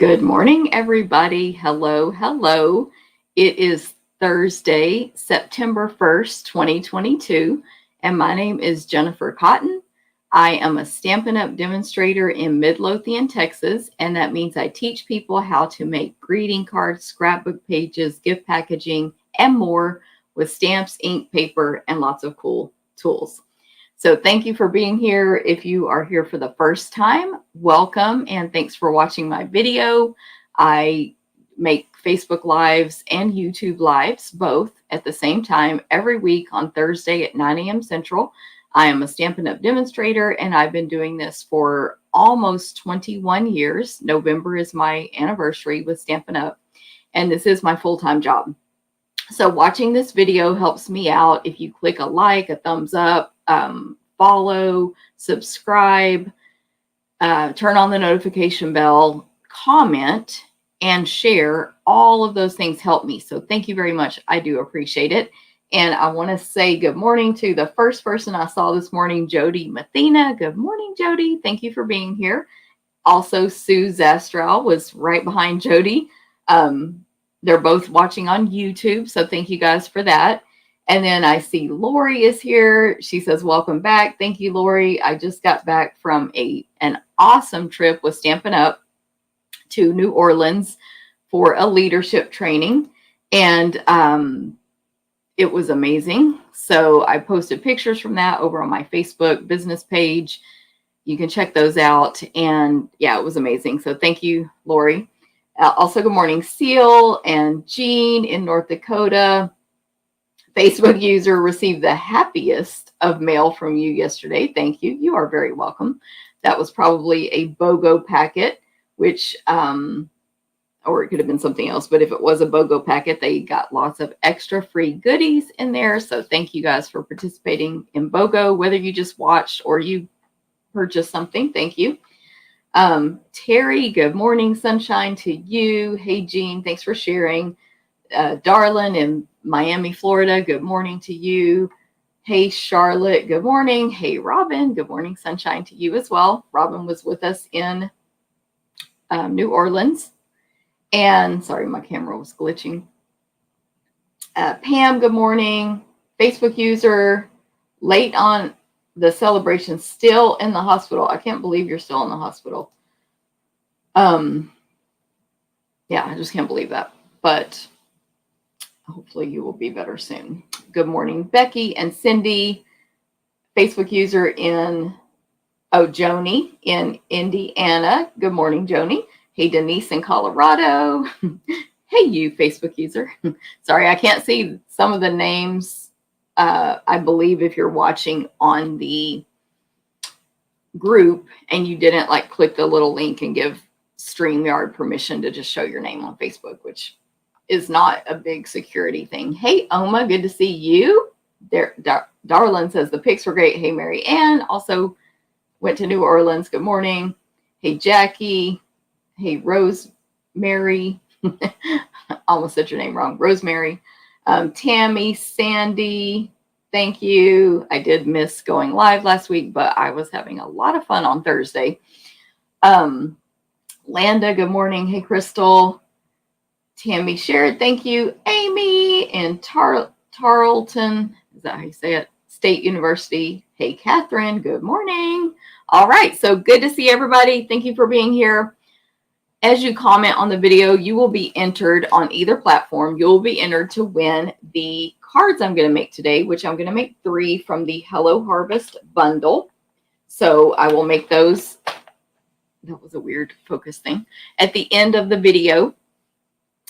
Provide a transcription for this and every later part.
Good morning, everybody. Hello, hello. It is Thursday, September 1st, 2022, and my name is Jennifer Cotton. I am a Stampin' Up! Demonstrator in Midlothian, Texas, and that means I teach people how to make greeting cards, scrapbook pages, gift packaging, and more with stamps, ink, paper, and lots of cool tools. So thank you for being here. If you are here for the first time, welcome and thanks for watching my video. I make Facebook Lives and YouTube Lives both at the same time every week on Thursday at 9 a.m. Central. I am a Stampin' Up! Demonstrator and I've been doing this for almost 21 years. November is my anniversary with Stampin' Up! And this is my full-time job. So watching this video helps me out. If you click a like, a thumbs up, follow, subscribe, turn on the notification bell, comment, and share. All of those things help me. So thank you very much. I do appreciate it. And I want to say good morning to the first person I saw this morning, Jody Mathena. Good morning, Jody. Thank you for being here. Also, Sue Zastrow was right behind Jody. They're both watching on YouTube. So thank you guys for that. And then I see Lori is here. She says, welcome back. Thank you, Lori. I just got back from an awesome trip with Stampin' Up! To New Orleans for a leadership training. And it was amazing. So I posted pictures from that over on my Facebook business page. You can check those out. And yeah, it was amazing. So thank you, Lori. Also, good morning, Seal and Jean in North Dakota. Facebook user received the happiest of mail from you yesterday. Thank you. You are very welcome. That was probably a BOGO packet, which, or it could have been something else. But if it was a BOGO packet, they got lots of extra free goodies in there. So thank you guys for participating in BOGO, whether you just watched or you purchased something. Thank you. Terry, good morning, sunshine to you. Hey, Jean, thanks for sharing. Darlin in Miami, Florida, good morning to you. Hey, Charlotte, good morning. Hey, Robin, good morning, sunshine to you as well. Robin was with us in New Orleans. And sorry, my camera was glitching. Pam, good morning. Facebook user, late on the celebration, still in the hospital. I can't believe you're still in the hospital. Yeah, I just can't believe that. But hopefully you will be better soon. Good morning, Becky and Cindy. Facebook user Joni in Indiana. Good morning, Joni. Hey, Denise in Colorado. Hey, you Facebook user. Sorry, I can't see some of the names. I believe if you're watching on the group and you didn't click the little link and give StreamYard permission to just show your name on Facebook, which is not a big security thing. Hey, Oma, good to see you. Darlin says the pics were great. Hey, Mary Ann also went to New Orleans. Good morning. Hey, Jackie. Hey, Rosemary. Almost said your name wrong. Rosemary. Tammy, Sandy, thank you. I did miss going live last week, but I was having a lot of fun on Thursday. Landa, good morning. Hey, Crystal. Tammy shared, thank you. Amy in Tarleton, is that how you say it? State University. Hey, Catherine, good morning. All right, so good to see everybody. Thank you for being here. As you comment on the video, you will be entered on either platform. You'll be entered to win the cards I'm going to make today, which I'm going to make 3 from the Hello Harvest bundle. So I will make those. That was a weird focus thing. At the end of the video.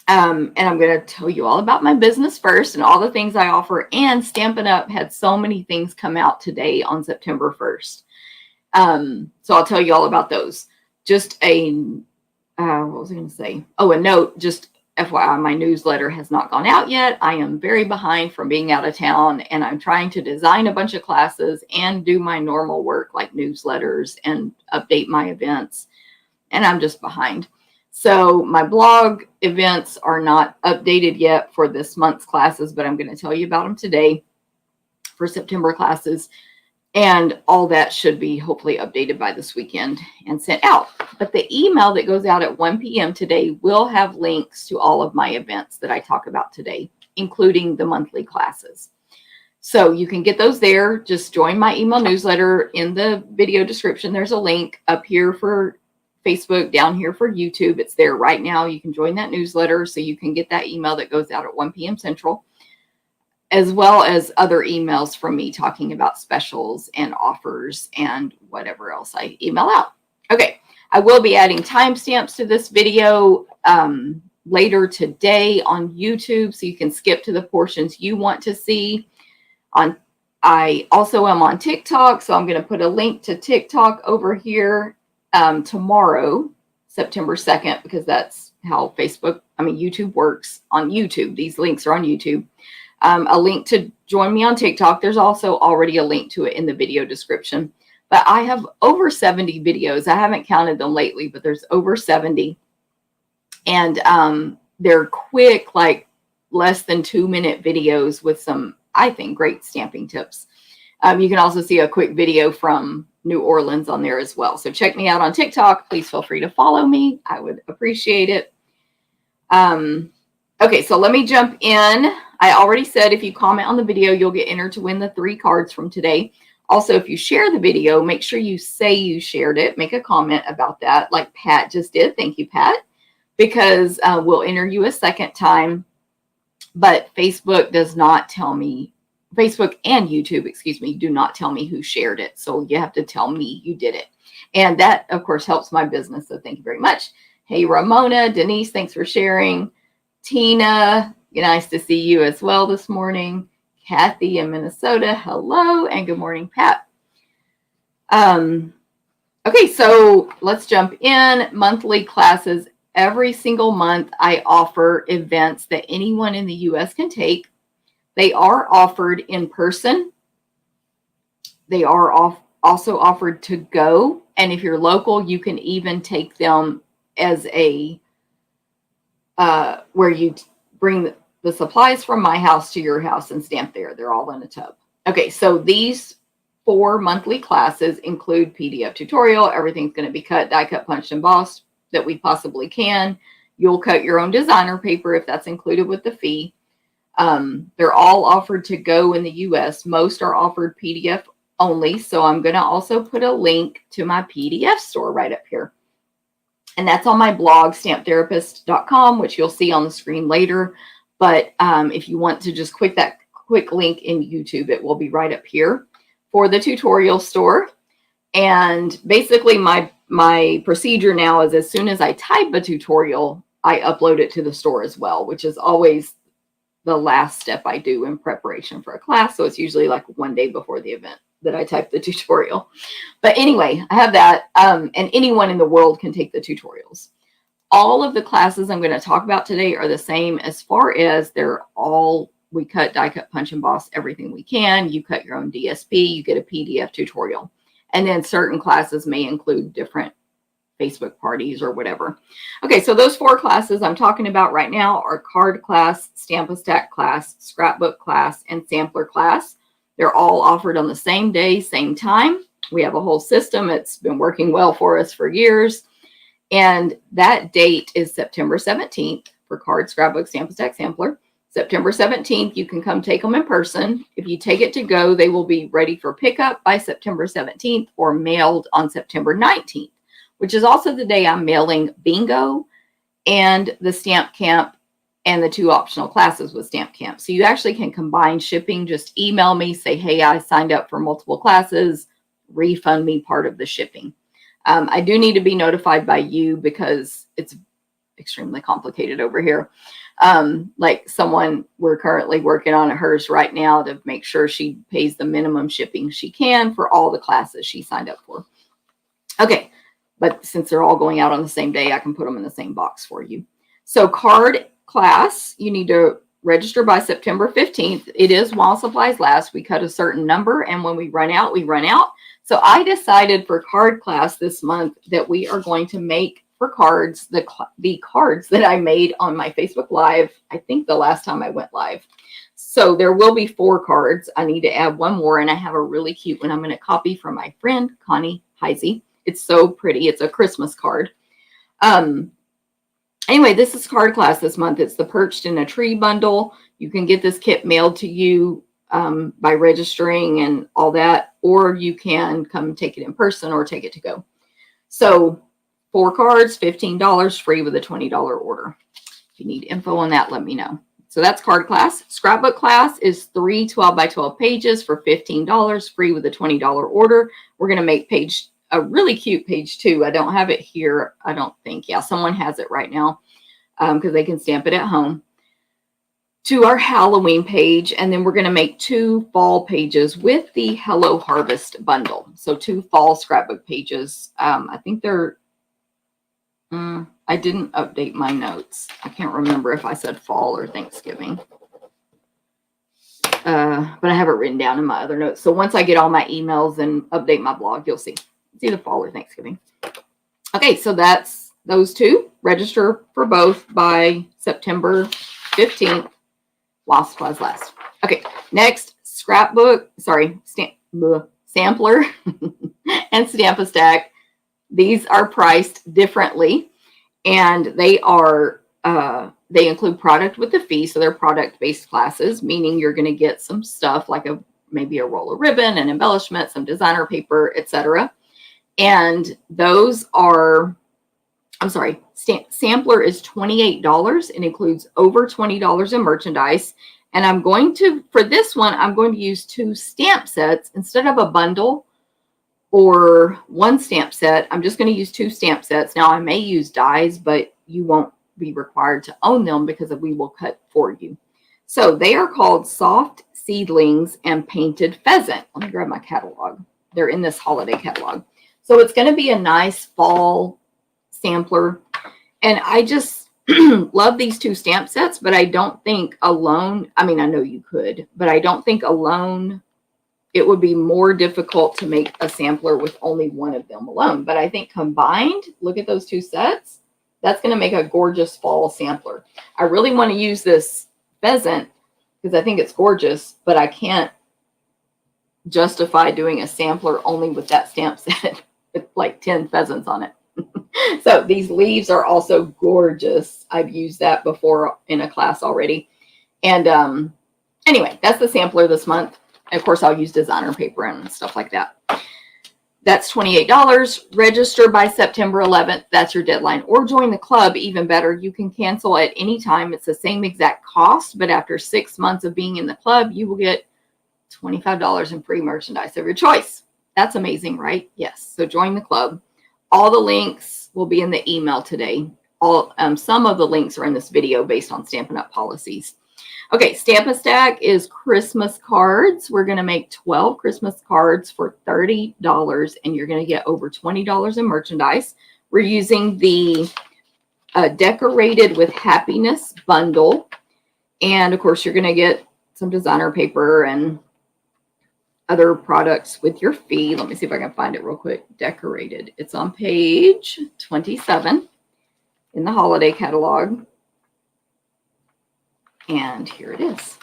And I'm going to tell you all about my business first and all the things I offer. And Stampin' Up! Had so many things come out today on September 1st. So I'll tell you all about those. Just what was I going to say? Oh, a note, just FYI, my newsletter has not gone out yet. I am very behind from being out of town, and I'm trying to design a bunch of classes and do my normal work like newsletters and update my events. And I'm just behind. So my blog events are not updated yet for this month's classes, but I'm going to tell you about them today for September classes. And all that should be hopefully updated by this weekend and sent out. But the email that goes out at 1 p.m. today will have links to all of my events that I talk about today, including the monthly classes. So you can get those there. Just join my email newsletter. In the video description, there's a link up here for Facebook, down here for YouTube. It's there right now. You can join that newsletter so you can get that email that goes out at 1 p.m. Central, as well as other emails from me talking about specials and offers and whatever else I email out. Okay, I will be adding timestamps to this video later today on YouTube, so you can skip to the portions you want to see. I also am on TikTok, so I'm going to put a link to TikTok over here tomorrow, September 2nd, because that's how YouTube works on YouTube. These links are on YouTube. A link to join me on TikTok. There's also already a link to it in the video description. But I have over 70 videos. I haven't counted them lately, but there's over 70. And they're quick, like less than 2-minute videos with some, I think, great stamping tips. You can also see a quick video from New Orleans on there as well. So check me out on TikTok. Please feel free to follow me. I would appreciate it. Okay, so let me jump in. I already said if you comment on the video, you'll get entered to win the 3 cards from today. Also, if you share the video, make sure you say you shared it. Make a comment about that, like Pat just did. Thank you, Pat, because we'll enter you a second time. But Facebook does not tell me, Facebook and YouTube, excuse me, do not tell me who shared it. So you have to tell me you did it. And that, of course, helps my business. So thank you very much. Hey, Ramona, Denise, thanks for sharing. Tina, nice to see you as well this morning. Kathy in Minnesota, hello, and good morning, Pat. Okay, so let's jump in. Monthly classes. Every single month, I offer events that anyone in the U.S. can take. They are offered in person. They are also offered to go. And if you're local, you can even take them as a where you bring the supplies from my house to your house and stamp there. They're all in a tub. Okay, so these 4 monthly classes include PDF tutorial. Everything's going to be cut, die cut, punched, embossed that we possibly can. You'll cut your own designer paper if that's included with the fee. They're all offered to go in the U.S. Most are offered PDF only. So I'm going to also put a link to my PDF store right up here. And that's on my blog, stamптherapist.com, which you'll see on the screen later. But if you want to just click that quick link in YouTube, it will be right up here for the tutorial store. And basically my procedure now is as soon as I type a tutorial, I upload it to the store as well, which is always the last step I do in preparation for a class. So it's usually like 1 day before the event that I type the tutorial. But anyway, I have that. And anyone in the world can take the tutorials. All of the classes I'm going to talk about today are the same as far as we cut, die cut, punch, emboss everything we can. You cut your own DSP, you get a PDF tutorial. And then certain classes may include different Facebook parties or whatever. Okay, so those 4 classes I'm talking about right now are card class, Stamp-A-Stack class, scrapbook class, and sampler class. They're all offered on the same day, same time. We have a whole system. It's been working well for us for years. And that date is September 17th for card, scrapbook, Stamp-A-Stack, sampler. September 17th, you can come take them in person. If you take it to go, they will be ready for pickup by September 17th or mailed on September 19th, which is also the day I'm mailing Bingo and the Stamp Camp and the 2 optional classes with Stamp Camp. So you actually can combine shipping. Just email me, say, hey, I signed up for multiple classes, refund me part of the shipping. I do need to be notified by you because it's extremely complicated over here. Like we're currently working on hers right now to make sure she pays the minimum shipping she can for all the classes she signed up for. Okay, but since they're all going out on the same day, I can put them in the same box for you. So card class, you need to register by September 15th. It is while supplies last. We cut a certain number, and when we run out, we run out. So I decided for card class this month that we are going to make for cards the cards that I made on my Facebook Live, I think the last time I went live. So there will be 4 cards. I need to add one more, and I have a really cute one I'm going to copy from my friend Connie Heisey. It's so pretty. It's a Christmas card. Anyway, this is card class this month. It's the Perched in a Tree bundle. You can get this kit mailed to you by registering and all that, or you can come take it in person or take it to go. So 4 cards, $15, free with a $20 order. If you need info on that, let me know. So that's card class. Scrapbook class is 3 12 by 12 pages for $15, free with a $20 order. We're going to make a really cute page 2. I don't have it here, I don't think. Yeah, someone has it right now because they can stamp it at home. To our Halloween page, and then we're going to make 2 fall pages with the Hello Harvest bundle. So 2 fall scrapbook pages. I think they're, I didn't update my notes. I can't remember if I said fall or Thanksgiving. But I have it written down in my other notes. So once I get all my emails and update my blog, you'll see. It's either fall or Thanksgiving. Okay, so that's those 2. Register for both by September 15th. While supplies last. Okay, next, sampler and Stamp-A-Stack. These are priced differently, and they include product with the fee, so they're product-based classes, meaning you're going to get some stuff like maybe a roll of ribbon, an embellishment, some designer paper, etc. And those are, sampler is $28 and includes over $20 in merchandise. And I'm going to, for this one, I'm going to use 2 stamp sets instead of a bundle or 1 stamp set. I'm just going to use 2 stamp sets. Now I may use dies, but you won't be required to own them because we will cut for you. So they are called Soft Seedlings and Painted Pheasant. Let me grab my catalog. They're in this holiday catalog. So it's going to be a nice fall sampler. And I just love these 2 stamp sets, but I don't think alone, I mean, I know you could, but I don't think alone it would be more difficult to make a sampler with only one of them alone. But I think combined, look at those 2 sets, that's going to make a gorgeous fall sampler. I really want to use this pheasant because I think it's gorgeous, but I can't justify doing a sampler only with that stamp set with like 10 pheasants on it. So these leaves are also gorgeous. I've used that before in a class already. And anyway, that's the sampler this month. And of course, I'll use designer paper and stuff like that. That's $28. Register by September 11th. That's your deadline. Or join the club, even better. You can cancel at any time. It's the same exact cost, but after 6 months of being in the club, you will get $25 in free merchandise of your choice. That's amazing, right? Yes. So join the club. All the links will be in the email today. Some of the links are in this video based on Stampin' Up policies. Okay, Stamp-A-Stack is Christmas cards. We're going to make 12 Christmas cards for $30, and you're going to get over $20 in merchandise. We're using the Decorated with Happiness bundle. And, of course, you're going to get some designer paper and other products with your fee. Let me see if I can find it real quick. Decorated. It's on page 27 in the holiday catalog. And here it is.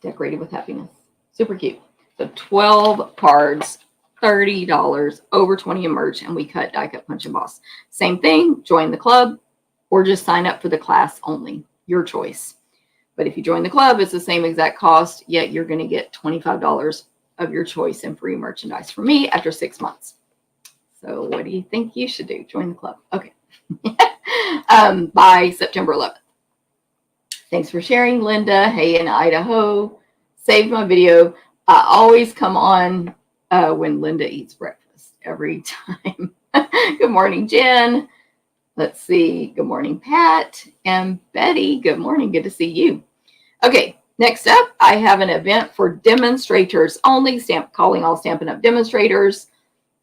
Decorated with Happiness. Super cute. So 12 cards, $30, over 20 in merch, and we cut, die cut, punch, and boss. Same thing. Join the club or just sign up for the class only. Your choice. But if you join the club, it's the same exact cost, yet you're going to get $25 of your choice in free merchandise from me after 6 months. So what do you think you should do? Join the club. Okay. By September 11th. Thanks for sharing, Linda. Hey, in Idaho. Saved my video. I always come on when Linda eats breakfast every time. Good morning, Jen. Let's see. Good morning, Pat and Betty. Good morning. Good to see you. Okay. Next up, I have an event for demonstrators only. Calling all Stampin' Up demonstrators.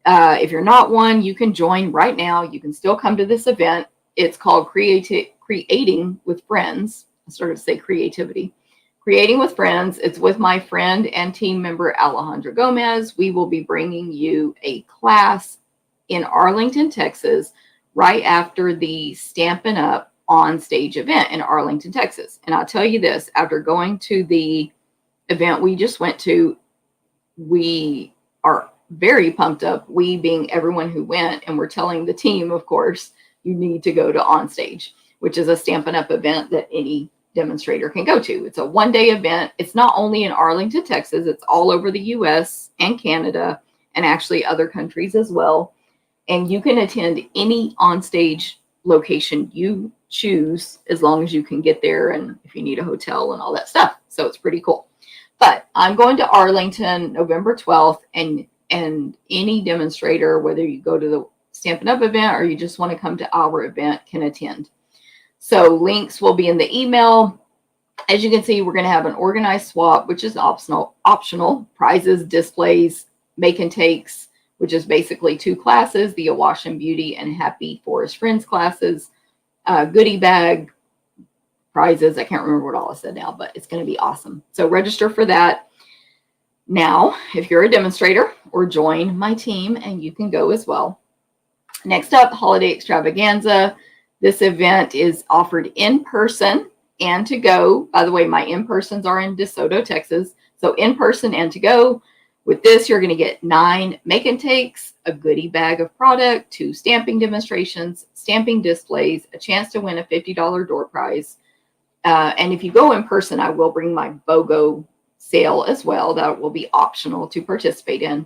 If you're not one, you can join right now. You can still come to this event. It's called Creating with Friends. I started to say creativity. Creating with Friends. It's with my friend and team member, Alejandra Gomez. We will be bringing you a class in Arlington, Texas, right after the Stampin' Up on-stage event in Arlington, Texas. And I'll tell you this, after going to the event we just went to, we are very pumped up, we being everyone who went, and we're telling the team, of course, you need to go to Onstage, which is a Stampin' Up! Event that any demonstrator can go to. It's a one-day event. It's not only in Arlington, Texas, it's all over the US and Canada and actually other countries as well. And you can attend any Onstage location you choose as long as you can get there and if you need a hotel and all that stuff. So it's pretty cool. But I'm going to Arlington November 12th, and any demonstrator, whether you go to the Stampin' Up! Event or you just want to come to our event, can attend. So links will be in the email. As you can see, we're going to have an organized swap, which is optional, prizes, displays, make and takes, which is basically 2 classes, the Awash and Beauty and Happy Forest Friends classes, goodie bag, prizes. I can't remember what all I said now, but it's going to be awesome. So register for that. Now, if you're a demonstrator, or join my team and you can go as well. Next up, Holiday Extravaganza. This event is offered in person and to go. By the way, my in-persons are in DeSoto, Texas. So in person and to go. With this, you're going to get 9 make and takes, a goodie bag of product, 2 stamping demonstrations, stamping displays, a chance to win a $50 door prize. And if you go in person, I will bring my BOGO sale as well. That will be optional to participate in.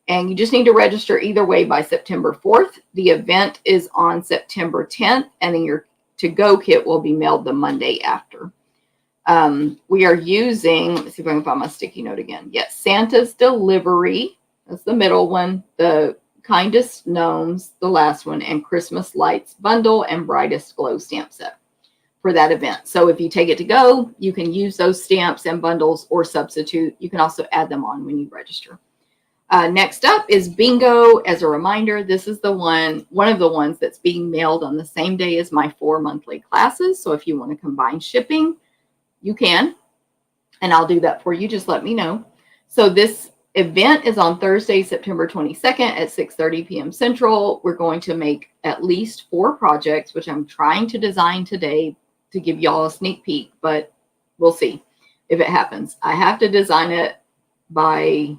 And you just need to register either way by September 4th. The event is on September 10th, and then your to-go kit will be mailed the Monday after. We are using, let's see if I can find my sticky note again. Yes, Santa's Delivery. That's the middle one. The Kindest Gnomes, the last one, and Christmas Lights Bundle and Brightest Glow stamp set for that event. So if you take it to go, you can use those stamps and bundles or substitute. You can also add them on when you register. Next up is Bingo. As a reminder, this is the one of the ones that's being mailed on the same day as my 4 monthly classes. So if you want to combine shipping, you can, and I'll do that for you. Just let me know. So this event is on Thursday, September 22nd at 6:30 p.m. Central. We're going to make at least 4 projects, which I'm trying to design today to give y'all a sneak peek, but we'll see if it happens. I have to design it by,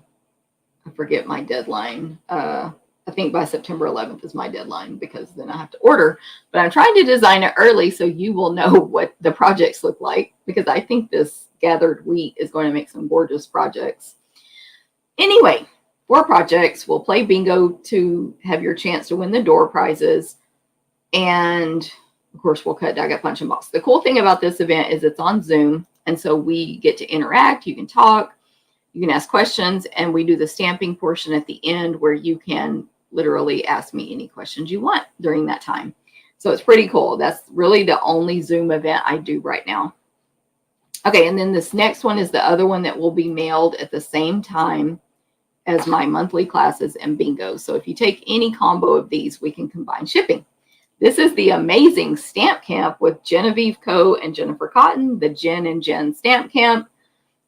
I forget my deadline. I think by September 11th is my deadline, because then I have to order. But I'm trying to design it early so you will know what the projects look like, because I think this gathered wheat is going to make some gorgeous projects. Anyway, 4 projects. We'll play bingo to have your chance to win the door prizes. And of course, we'll cut die-cut punch and box. The cool thing about this event is it's on Zoom. And so we get to interact. You can talk. You can ask questions, and we do the stamping portion at the end where you can literally ask me any questions you want during that time. So it's pretty cool. That's really the only Zoom event I do right now. Okay, and then this next one is the other one that will be mailed at the same time as my monthly classes and bingo. So if you take any combo of these, we can combine shipping. This is the amazing Stamp Camp with Genevieve Coe and Jennifer Cotton, the Jen and Jen Stamp Camp.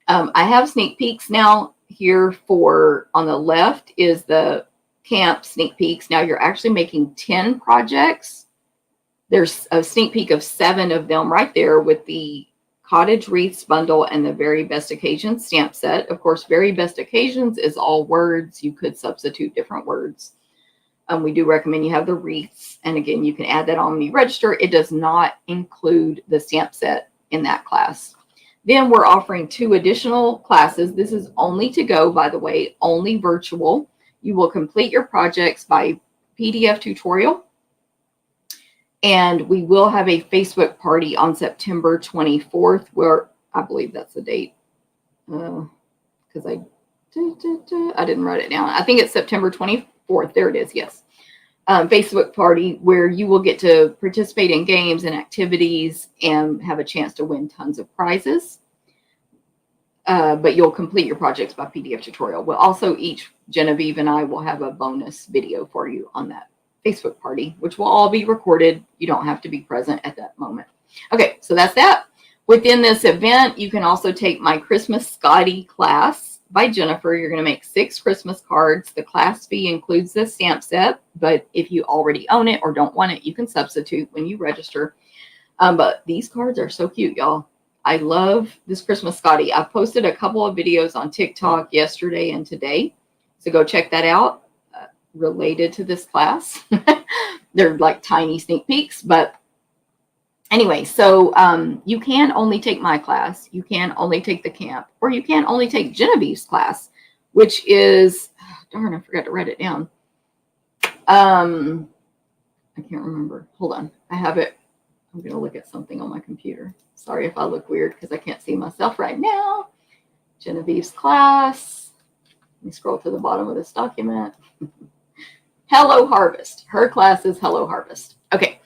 I have sneak peeks now here for, on the left is the camp sneak peeks. Now you're actually making 10 projects. There's a sneak peek of 7 of them right there with the Cottage Wreaths bundle and the Very Best Occasions stamp set. Of course, Very Best Occasions is all words. You could substitute different words. We do recommend you have the wreaths. And again, you can add that on when you register. It does not include the stamp set in that class. Then we're offering 2 additional classes. This is only to go, by the way, only virtual. You will complete your projects by PDF tutorial. And we will have a Facebook party on September 24th, where I believe that's the date. Because I didn't write it down. I think it's September 24th. There it is. Yes. Facebook party where you will get to participate in games and activities and have a chance to win tons of prizes. But you'll complete your projects by PDF tutorial. We'll also, each Genevieve and I will have a bonus video for you on that Facebook party, which will all be recorded. You don't have to be present at that moment. Okay, so that's that. Within this event, you can also take my Christmas Scotty class by Jennifer. You're going to make 6 Christmas cards. The class fee includes the stamp set, but if you already own it or don't want it, you can substitute when you register. But these cards are so cute, y'all. I love this Christmas Scotty. I posted a couple of videos on TikTok yesterday and today. So go check that out related to this class. They're like tiny sneak peeks. But anyway, so you can only take my class. You can only take the camp. Or you can only take Genevieve's class, which is, oh, darn, I forgot to write it down. I can't remember. Hold on. I have it. I'm going to look at something on my computer. Sorry if I look weird because I can't see myself right now. Genevieve's class. Let me scroll to the bottom of this document. Hello Harvest. Her class is Hello Harvest. Okay.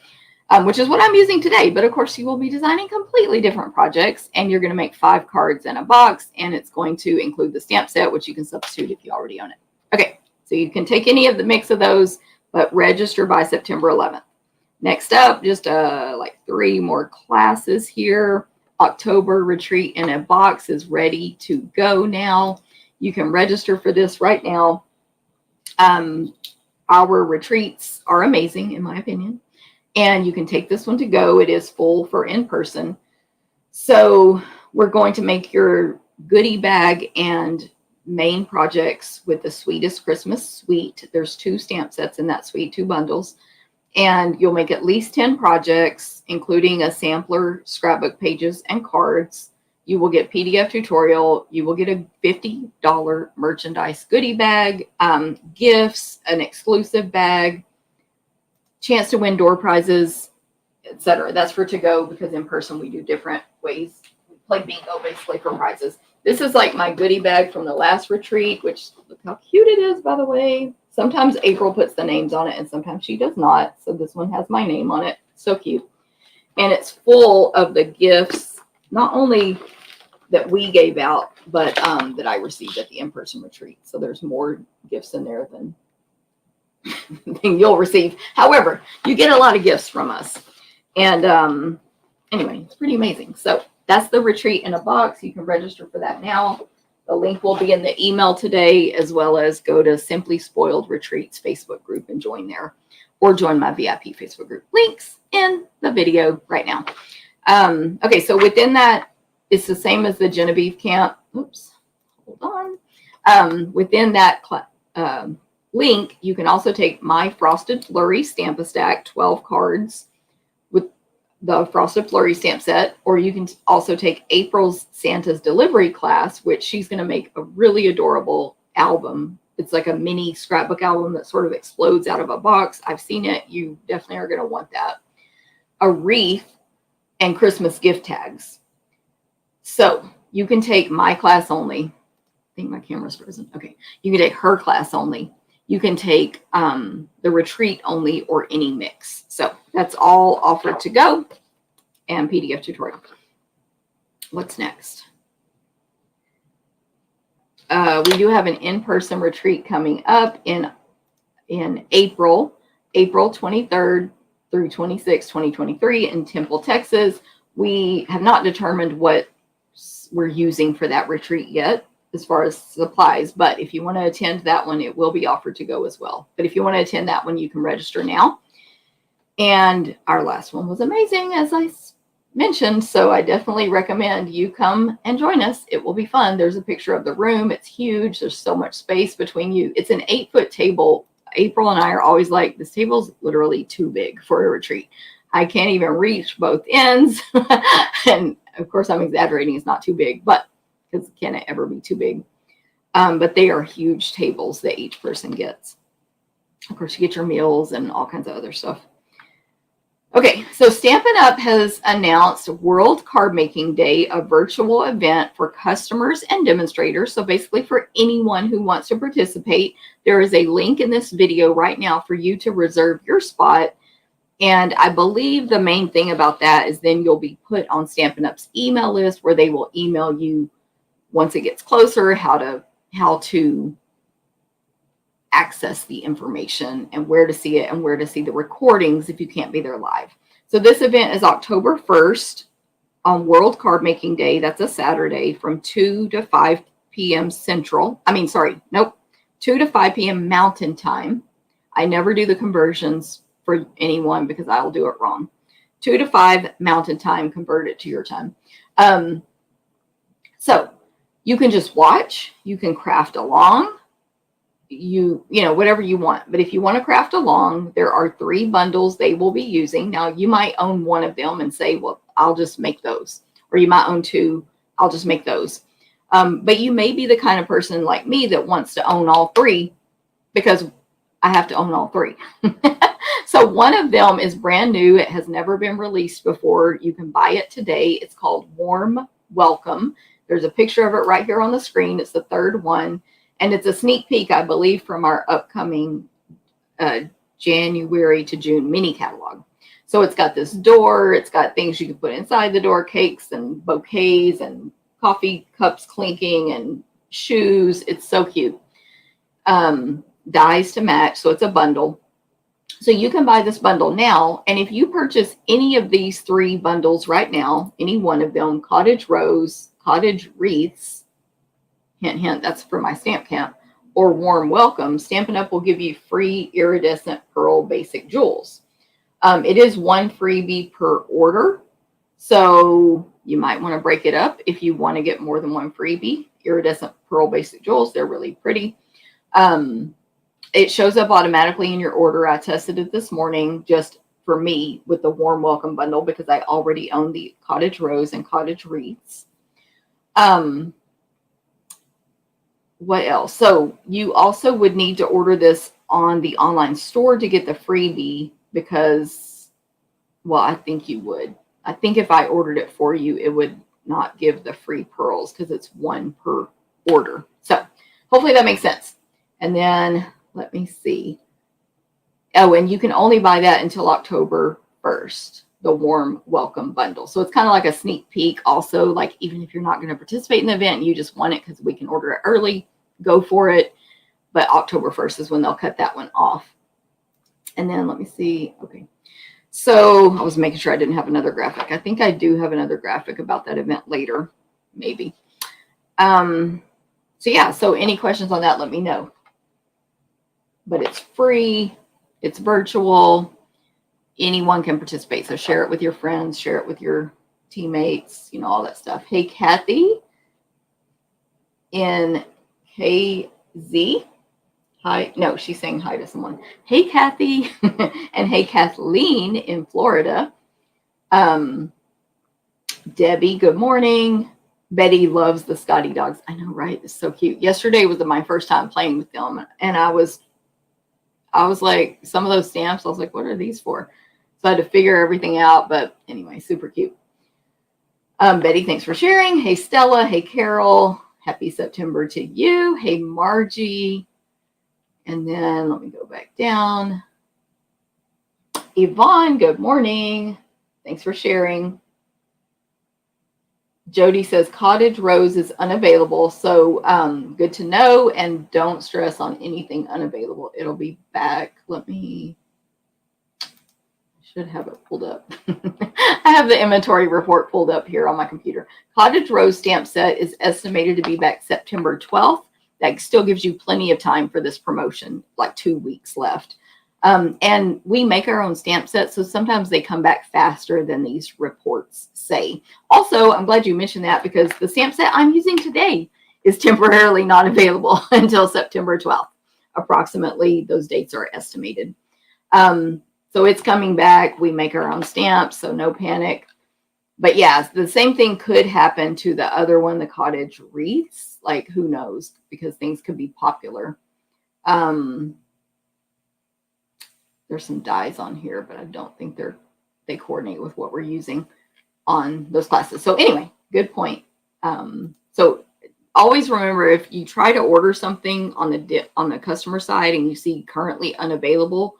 Which is what I'm using today. But of course, you will be designing completely different projects. And you're going to make 5 cards in a box. And it's going to include the stamp set, which you can substitute if you already own it. Okay. So you can take any of the mix of those, but register by September 11th. Next up, just like 3 more classes here. October Retreat in a Box is ready to go now. You can register for this right now. Our retreats are amazing, in my opinion. And you can take this one to go. It is full for in-person. So we're going to make your goodie bag and main projects with the Sweetest Christmas Suite. There's 2 stamp sets in that suite, 2 bundles. And you'll make at least 10 projects, including a sampler, scrapbook pages, and cards. You will get PDF tutorial. You will get a $50 merchandise goodie bag, gifts, an exclusive bag, chance to win door prizes, etc. That's for to go because in person we do different ways. We play bingo basically for prizes. This is like my goodie bag from the last retreat, which look how cute it is, by the way. Sometimes April puts the names on it and sometimes she does not. So this one has my name on it. So cute. And it's full of the gifts, not only that we gave out, but that I received at the in-person retreat. So there's more gifts in there than you'll receive. However, you get a lot of gifts from us. And anyway, it's pretty amazing. So that's the retreat in a box. You can register for that now. The link will be in the email today, as well as go to Simply Spoiled Retreats Facebook group and join there, or join my VIP Facebook group. Links in the video right now. Okay, so within that, it's the same as the Genevieve camp. Oops, hold on. Within that link, you can also take my Frosted Flurry Stamp-A-Stack 12 cards with the Frosted Flurry stamp set, or you can also take April's Santa's Delivery class, which she's going to make a really adorable album. It's like a mini scrapbook album that sort of explodes out of a box. I've seen it. You definitely are going to want that. A wreath and Christmas gift tags. So you can take my class only. I think my camera's frozen. Okay. You can take her class only. You can take the retreat only or any mix. So that's all offered to go, and PDF tutorial. What's next? We do have an in-person retreat coming up in April 23rd through 26th, 2023 in Temple, Texas. We have not determined what we're using for that retreat yet, as far as supplies, but if you want to attend that one, it will be offered to go as well. But if you want to attend that one, you can register now. And our last one was amazing, as I mentioned, so I definitely recommend you come and join us. It will be fun. There's a picture of the room. It's huge. There's so much space between you. It's an 8-foot table. April and I are always like, this table's literally too big for a retreat. I can't even reach both ends. And of course, I'm exaggerating. It's not too big, but because can it ever be too big? But they are huge tables that each person gets. Of course, you get your meals and all kinds of other stuff. Okay, so Stampin' Up! Has announced World Card Making Day, a virtual event for customers and demonstrators. So basically for anyone who wants to participate, there is a link in this video right now for you to reserve your spot. And I believe the main thing about that is then you'll be put on Stampin' Up's email list where they will email you once it gets closer, how to access the information and where to see it and where to see the recordings if you can't be there live. So this event is October 1st on World Card Making Day. That's a Saturday from 2 to 5 p.m. Central. 2 to 5 p.m. Mountain Time. I never do the conversions for anyone because I will do it wrong. 2 to 5 mountain time, convert it to your time. So you can just watch, you can craft along, you know, whatever you want. But if you want to craft along, there are 3 bundles they will be using. Now you might own one of them and say, well, I'll just make those. Or you might own 2, I'll just make those. But you may be the kind of person like me that wants to own all 3, because I have to own all 3. So one of them is brand new. It has never been released before. You can buy it today. It's called Warm Welcome. There's a picture of it right here on the screen. It's the 3rd one. And it's a sneak peek, I believe, from our upcoming January to June mini catalog. So it's got this door. It's got things you can put inside the door, cakes and bouquets and coffee cups clinking and shoes. It's so cute. Dies to match. So it's a bundle. So you can buy this bundle now. And if you purchase any of these 3 bundles right now, any one of them, Cottage Rose, Cottage Wreaths, hint, hint, that's for my stamp camp, or Warm Welcome, Stampin' Up! Will give you free iridescent pearl basic jewels. It is 1 freebie per order. So you might want to break it up if you want to get more than 1 freebie. Iridescent pearl basic jewels, they're really pretty. It shows up automatically in your order. I tested it this morning just for me with the Warm Welcome bundle because I already own the Cottage Rose and Cottage Wreaths. What else? So you also would need to order this on the online store to get the freebie because, well, I think you would. I think if I ordered it for you, it would not give the free pearls because it's 1 per order. So hopefully that makes sense. And then let me see. Oh, and you can only buy that until October 1st, the Warm Welcome bundle. So it's kind of like a sneak peek also, like even if you're not going to participate in the event, you just want it because we can order it early, go for it. But October 1st is when they'll cut that one off. And then let me see. Okay. So I was making sure I didn't have another graphic. I think I do have another graphic about that event later, maybe. So yeah, so any questions on that, let me know. But it's free, it's virtual, anyone can participate. So share it with your friends, share it with your teammates, you know, all that stuff. Hey, Kathy in KZ. Hi. No, she's saying hi to someone. Hey, Kathy. And hey, Kathleen in Florida. Debbie, good morning. Betty loves the Scotty dogs. I know, right? It's so cute. Yesterday was my first time playing with them. And I was like, some of those stamps, I was like, what are these for? So I had to figure everything out. But anyway, super cute. Betty, thanks for sharing. Hey, Stella. Hey, Carol. Happy September to you. Hey, Margie. And then let me go back down. Yvonne, good morning. Thanks for sharing. Jody says Cottage Rose is unavailable. So good to know. And don't stress on anything unavailable. It'll be back. I should have it pulled up. I have the inventory report pulled up here on my computer. Cottage Rose stamp set is estimated to be back September 12th. That still gives you plenty of time for this promotion, like 2 weeks left. And we make our own stamp sets, so sometimes they come back faster than these reports say. Also, I'm glad you mentioned that because the stamp set I'm using today is temporarily not available until September 12th. Approximately, those dates are estimated. So it's coming back. We make our own stamps, so no panic. But yeah, the same thing could happen to the other one, the Cottage Wreaths. Like, who knows? Because things could be popular. There's some dies on here, but I don't think they coordinate with what we're using on those classes. So anyway, good point. So always remember, if you try to order something on the customer side and you see currently unavailable,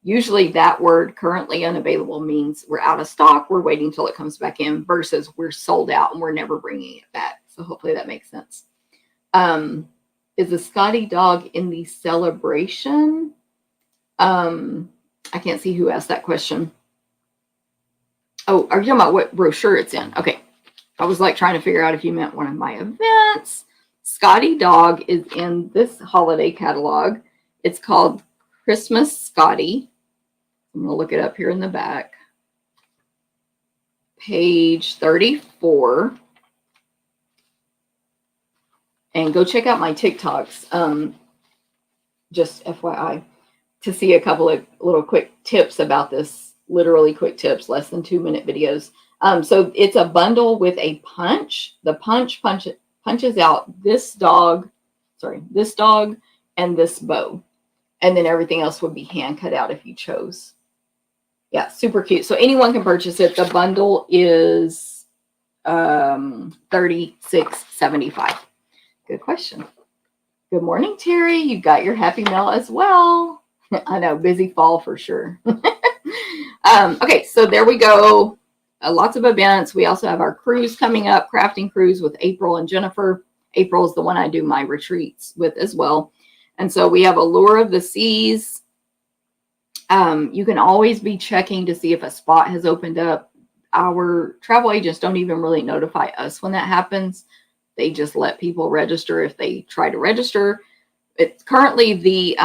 usually that word currently unavailable means we're out of stock, we're waiting till it comes back in, versus we're sold out and we're never bringing it back. So hopefully that makes sense. Is the Scotty dog in the celebration? I can't see who asked that question. Oh, are you talking about what brochure it's in? Okay. I was like trying to figure out if you meant one of my events. Scotty dog is in this holiday catalog. It's called Christmas Scotty. I'm going to look it up here in the back. page 34. And go check out my TikToks, just FYI, to see a couple of little quick tips about this, literally quick tips, less than 2-minute videos. So it's a bundle with a punch. The punches out this dog, and this bow. And then everything else would be hand cut out if you chose. Yeah, super cute. So anyone can purchase it. The bundle is $36.75. Good question. Good morning, Terry. You got your happy mail as well. I know, busy fall for sure. Okay, so there we go. Lots of events. We also have our cruise coming up, crafting cruise with April and Jennifer. April is the one I do my retreats with as well. And so we have Allure of the Seas. You can always be checking to see if a spot has opened up. Our travel agents don't even really notify us when that happens. They just let people register if they try to register. It's currently the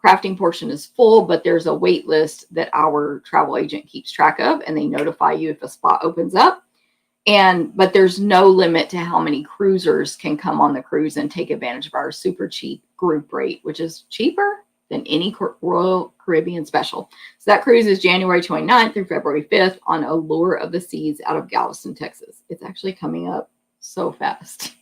crafting portion is full, but there's a wait list that our travel agent keeps track of, and they notify you if a spot opens up. But there's no limit to how many cruisers can come on the cruise and take advantage of our super cheap group rate, which is cheaper than any Royal Caribbean special. So that cruise is January 29th through February 5th on Allure of the Seas out of Galveston, Texas. It's actually coming up so fast.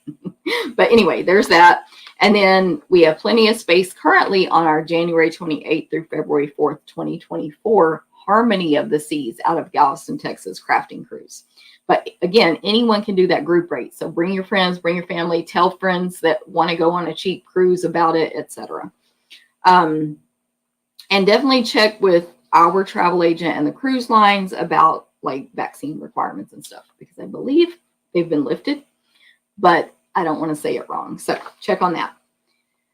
But anyway, there's that. And then we have plenty of space currently on our January 28th through February 4th, 2024 Harmony of the Seas out of Galveston, Texas crafting cruise. But again, anyone can do that group rate. So bring your friends, bring your family, tell friends that want to go on a cheap cruise about it, etc. And definitely check with our travel agent and the cruise lines about like vaccine requirements and stuff, because I believe they've been lifted, but I don't want to say it wrong. So check on that.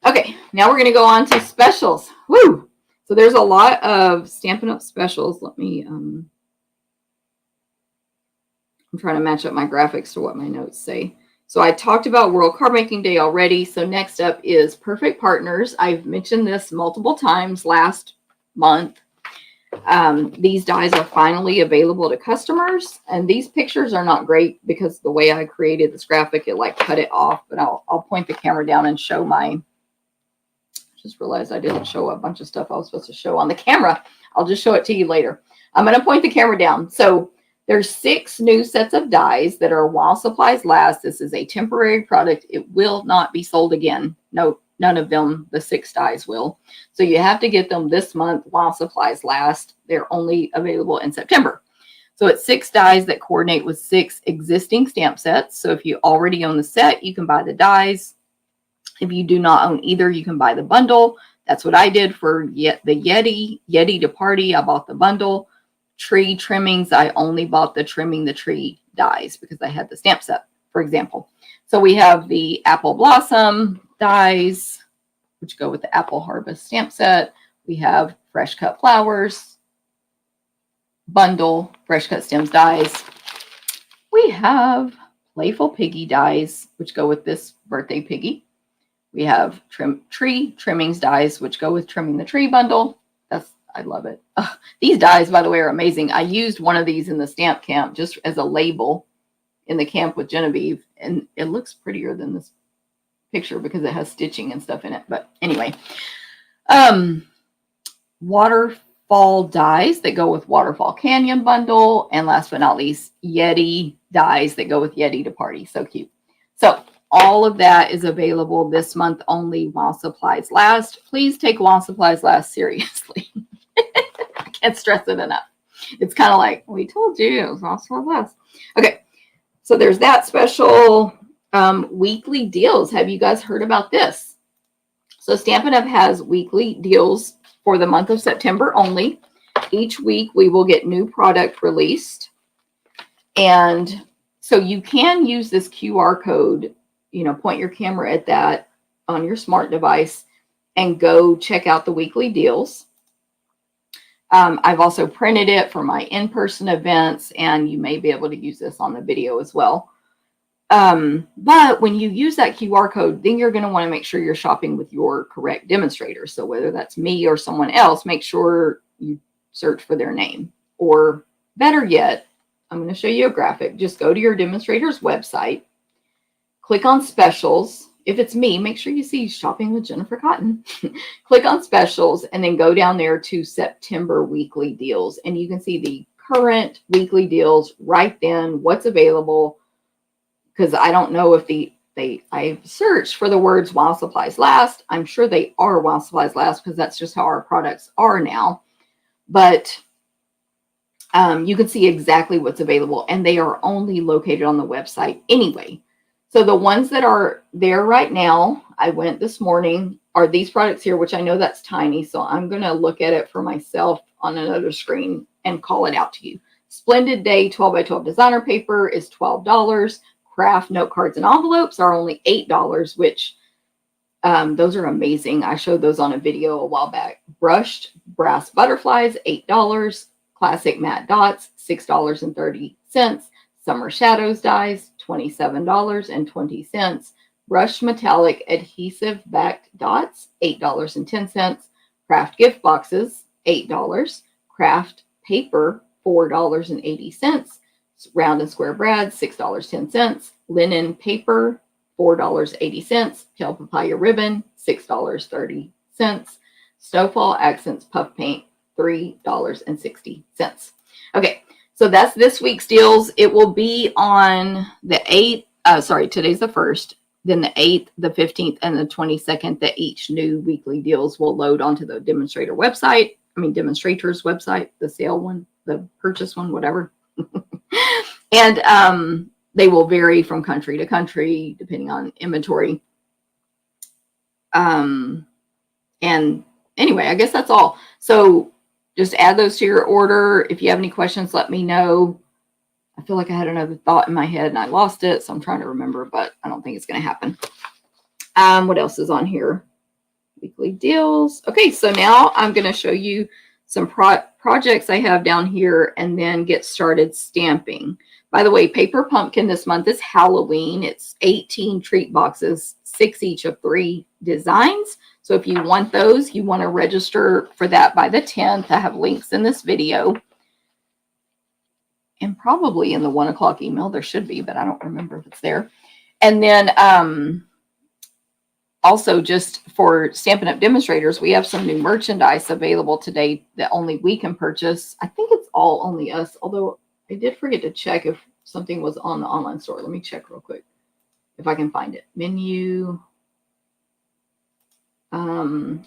Okay, now we're going to go on to specials. Woo! So there's a lot of Stampin' Up specials. Let me, I'm trying to match up my graphics to what my notes say. So I talked about World Card Making Day already. So next up is Perfect Partners. I've mentioned this multiple times last month. These dies are finally available to customers, and these pictures are not great because the way I created this graphic, it like cut it off, but I'll point the camera down and show just realized I didn't show a bunch of stuff I was supposed to show on the camera. I'll just show it to you later. I'm going to point the camera down. So there's 6 new sets of dies that are while supplies last. This is a temporary product. It will not be sold again. No, none of them, the 6 dies will. So you have to get them this month while supplies last. They're only available in September. So it's 6 dies that coordinate with 6 existing stamp sets. So if you already own the set, you can buy the dies. If you do not own either, you can buy the bundle. That's what I did for the Yeti to Party. I bought the bundle. Tree trimmings, I only bought the Trimming the Tree dies because I had the stamp set, for example. So we have the Apple Blossom dies, which go with the Apple Harvest stamp set. We have Fresh Cut Flowers, bundle, Fresh Cut Stems dies. We have Playful Piggy dies, which go with this birthday piggy. We have Tree Trimmings dies, which go with Trimming the Tree bundle. I love it. These dies, by the way, are amazing. I used one of these in the stamp camp just as a label in the camp with Genevieve, and it looks prettier than this picture because it has stitching and stuff in it. But anyway, Waterfall dies that go with Waterfall Canyon bundle, and last but not least, Yeti dies that go with Yeti to Party. So cute. So all of that is available this month only while supplies last. Please take while supplies last seriously. I can't stress it enough. It's kind of like, we told you it was while supplies last. Okay, so there's that special weekly deals. Have you guys heard about this? So Stampin' Up! Has weekly deals for the month of September only. Each week we will get new product released. And so you can use this QR code, point your camera at that on your smart device and go check out the weekly deals. I've also printed it for my in-person events, and you may be able to use this on the video as well. But when you use that QR code, then you're going to want to make sure you're shopping with your correct demonstrator. So whether that's me or someone else, make sure you search for their name. Or better yet, I'm going to show you a graphic. Just go to your demonstrator's website, click on specials. If it's me, make sure you see shopping with Jennifer Cotton. Click on specials and then go down there to September weekly deals. And you can see the current weekly deals right then, what's available. Because I don't know if I searched for the words while supplies last. I'm sure they are while supplies last because that's just how our products are now. But you can see exactly what's available, and they are only located on the website anyway. So the ones that are there right now, I went this morning, are these products here, which I know that's tiny. So I'm going to look at it for myself on another screen and call it out to you. Splendid Day 12 by 12 designer paper is $12. Craft note cards and envelopes are only $8, which those are amazing. I showed those on a video a while back. Brushed brass butterflies, $8. Classic matte dots, $6.30. Summer shadows dies, $27.20. Brushed metallic adhesive backed dots, $8.10. Craft gift boxes, $8. Craft paper, $4.80. Round and square brads, $6.10. Linen paper, $4.80. Pale papaya ribbon, $6.30. Snowfall accents puff paint, $3.60. Okay, so that's this week's deals. It will be on the 8th. Today's the 1st. Then the 8th, the 15th, and the 22nd, that each new weekly deals will load onto the demonstrator's website, the sale one, the purchase one, whatever. And they will vary from country to country depending on inventory. And anyway, I guess that's all. So just add those to your order. If you have any questions, let me know. I feel like I had another thought in my head and I lost it, so I'm trying to remember, but I don't think it's going to happen. What else is on here? Weekly deals. Okay, so now I'm going to show you some projects I have down here and then get started stamping. By the way, Paper Pumpkin this month is Halloween. It's 18 treat boxes, 6 each of 3 designs. So if you want those, you want to register for that by the 10th. I have links in this video. And probably in the 1 o'clock email, there should be, but I don't remember if it's there. And then also just for Stampin' Up! Demonstrators, we have some new merchandise available today that only we can purchase. I think it's all only us, although I did forget to check if something was on the online store. Let me check real quick if I can find it. Menu.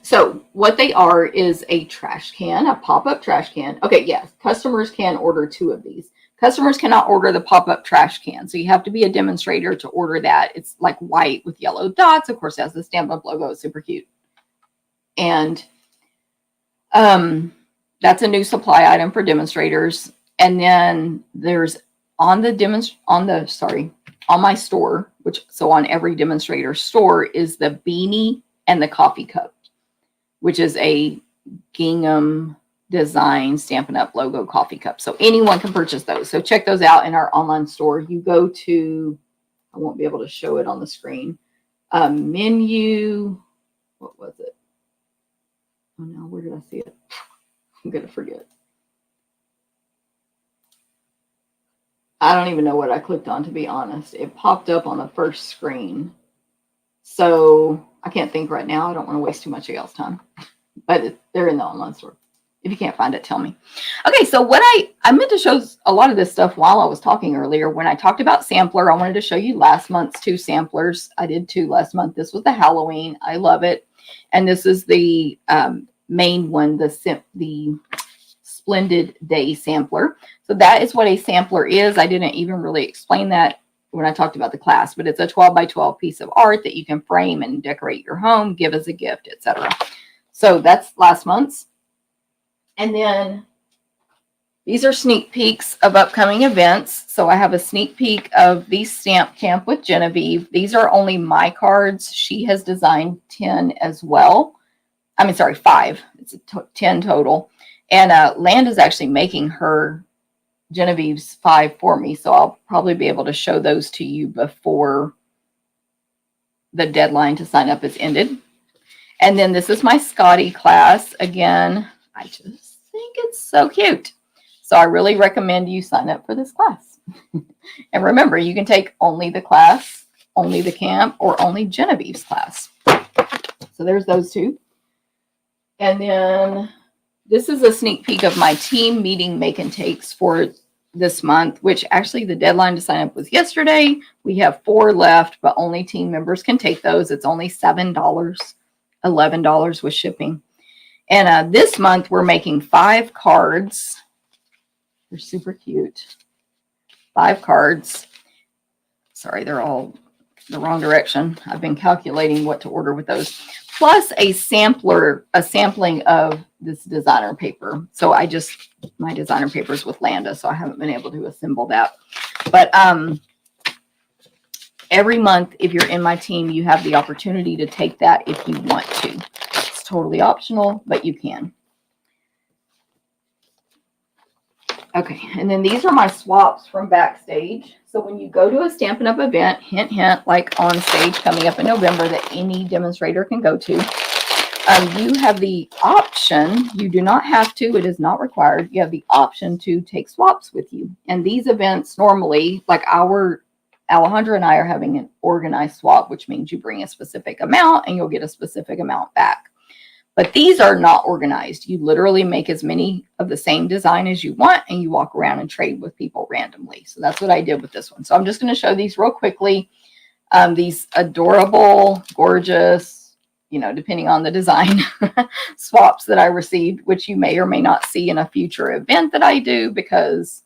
So what they are is a trash can, a pop-up trash can. Okay, yes, customers can order 2 of these. Customers cannot order the pop-up trash can, so you have to be a demonstrator to order that. It's like white with yellow dots. Of course, it has the Stampin' Up! Logo. It's super cute. And that's a new supply item for demonstrators. And then there's on my store, so on every demonstrator store is the beanie and the coffee cup, which is a gingham design Stampin' Up! Logo coffee cup. So anyone can purchase those. So check those out in our online store. You go to, I won't be able to show it on the screen. Menu, what was it? Oh no, where did I see it? I'm going to forget. I don't even know what I clicked on, to be honest. It popped up on the first screen. So I can't think right now. I don't want to waste too much of y'all's time. But they're in the online store. If you can't find it, tell me. Okay, so what I meant to show a lot of this stuff while I was talking earlier. When I talked about sampler, I wanted to show you last month's 2 samplers. I did 2 last month. This was the Halloween. I love it. And this is the main one, the Splendid Day sampler. So that is what a sampler is. I didn't even really explain that when I talked about the class, but it's a 12 by 12 piece of art that you can frame and decorate your home, give as a gift, etc. So that's last month's. And then these are sneak peeks of upcoming events. So I have a sneak peek of the Stamp Camp with Genevieve. These are only my cards. She has designed 10 as well. 5. It's 10 total. And Land is actually making Genevieve's 5 for me. So I'll probably be able to show those to you before the deadline to sign up is ended. And then this is my Scotty class. Again, I just think it's so cute. So I really recommend you sign up for this class. And remember, you can take only the class, only the camp, or only Genevieve's class. So there's those two. And then this is a sneak peek of my team meeting make and takes for this month, which actually the deadline to sign up was yesterday. We have 4 left, but only team members can take those. It's only $7, $11 with shipping. And this month we're making 5 cards. They're super cute. 5 cards. Sorry, they're all the wrong direction. I've been calculating what to order with those. Plus a sampling of this designer paper. So my designer paper is with Landa, so I haven't been able to assemble that. But every month, if you're in my team, you have the opportunity to take that if you want to. It's totally optional, but you can. Okay, and then these are my swaps from backstage. So when you go to a Stampin' Up event, hint, hint, like on stage coming up in November that any demonstrator can go to, you have the option, you do not have to, it is not required, you have the option to take swaps with you. And these events normally, like Alejandra and I are having an organized swap, which means you bring a specific amount and you'll get a specific amount back. But these are not organized. You literally make as many of the same design as you want, and you walk around and trade with people randomly. So that's what I did with this one. So I'm just going to show these real quickly. These adorable, gorgeous, depending on the design, swaps that I received, which you may or may not see in a future event that I do, because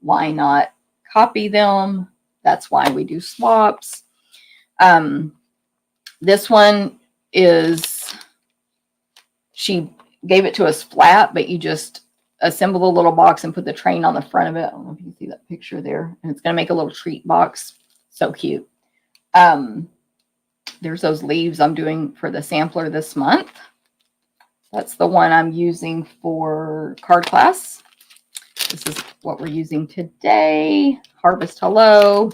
why not copy them? That's why we do swaps. This one is... She gave it to us flat, but you just assemble the little box and put the train on the front of it. I don't know if you can see that picture there. And it's going to make a little treat box. So cute. There's those leaves I'm doing for the sampler this month. That's the one I'm using for card class. This is what we're using today. Harvest Hello.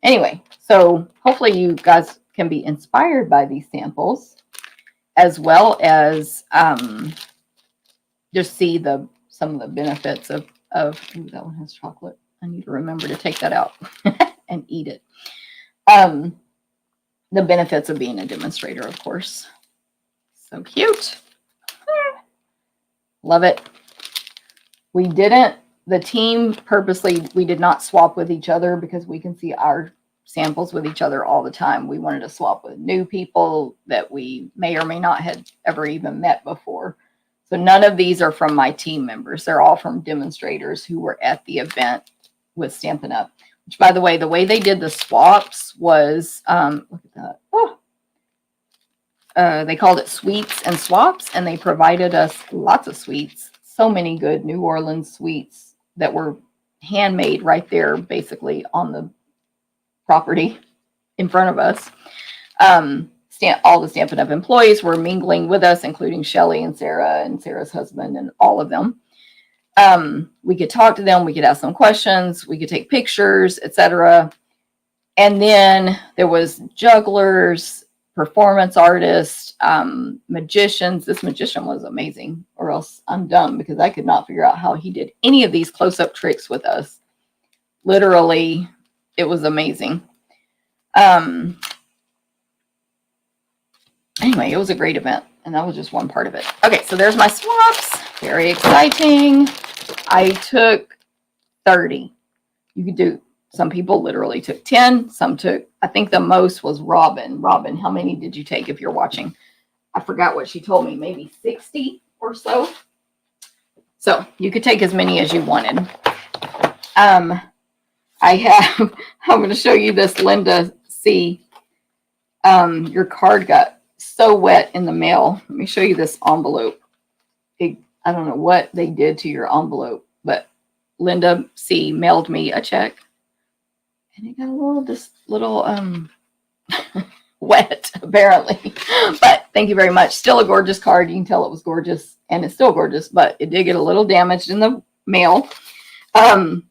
Anyway, so hopefully you guys can be inspired by these samples, as well as just see some of the benefits of ooh, that one has chocolate. I need to remember to take that out and eat it. The benefits of being a demonstrator, of course. So cute. Love it. The team purposely, we did not swap with each other because we can see our samples with each other all the time. We wanted to swap with new people that we may or may not had ever even met before. So none of these are from my team members. They're all from demonstrators who were at the event with Stampin' Up. Which, by the way they did the swaps was, look at that. Oh. They called it Sweets and Swaps, and they provided us lots of sweets. So many good New Orleans sweets that were handmade right there, basically on the property in front of us. All the Stampin' Up employees were mingling with us, including Shelly and Sarah's husband and all of them. We could talk to them, we could ask them questions, we could take pictures, etc. And then there was jugglers, performance artists, magicians. This magician was amazing, or else I'm dumb because I could not figure out how he did any of these close-up tricks with us. Literally, it was amazing. Anyway, it was a great event, and that was just one part of it. Okay, so there's my swaps. Very exciting. I took 30. You could do, some people literally took 10. Some took, I think the most was Robin. Robin, how many did you take if you're watching? I forgot what she told me, maybe 60 or so. So you could take as many as you wanted. I'm going to show you this, Linda C. Your card got so wet in the mail. Let me show you this envelope. I don't know what they did to your envelope, but Linda C. mailed me a check. And it got a little wet, apparently. But thank you very much. Still a gorgeous card. You can tell it was gorgeous, and it's still gorgeous, but it did get a little damaged in the mail. And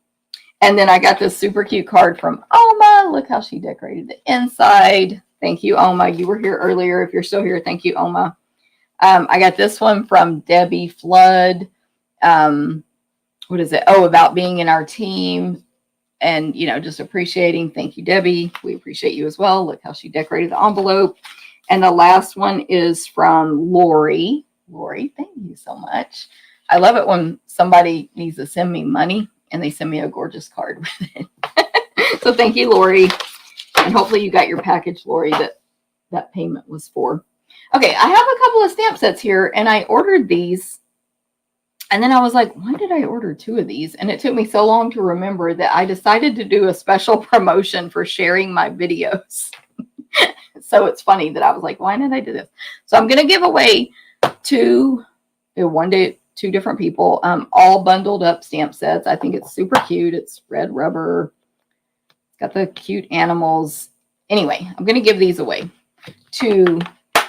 then I got this super cute card from Oma. Look how she decorated the inside. Thank you, Oma. You were here earlier. If you're still here, thank you, Oma. I got this one from Debbie Flood. what is it? Oh, about being in our team and, you know, just appreciating. Thank you, Debbie. We appreciate you as well. Look how she decorated the envelope. And the last one is from Lori. Lori, thank you so much. I love it when somebody needs to send me money and they send me a gorgeous card with it. So thank you, Lori. And hopefully you got your package, Lori, that payment was for. Okay, I have a couple of stamp sets here, and I ordered these. And then I was like, why did I order 2 of these? And it took me so long to remember that I decided to do a special promotion for sharing my videos. So it's funny that I was like, why did I do this? So I'm going to give away 2 different people, all bundled up stamp sets. I think it's super cute. It's red rubber. It's got the cute animals. Anyway, I'm going to give these away to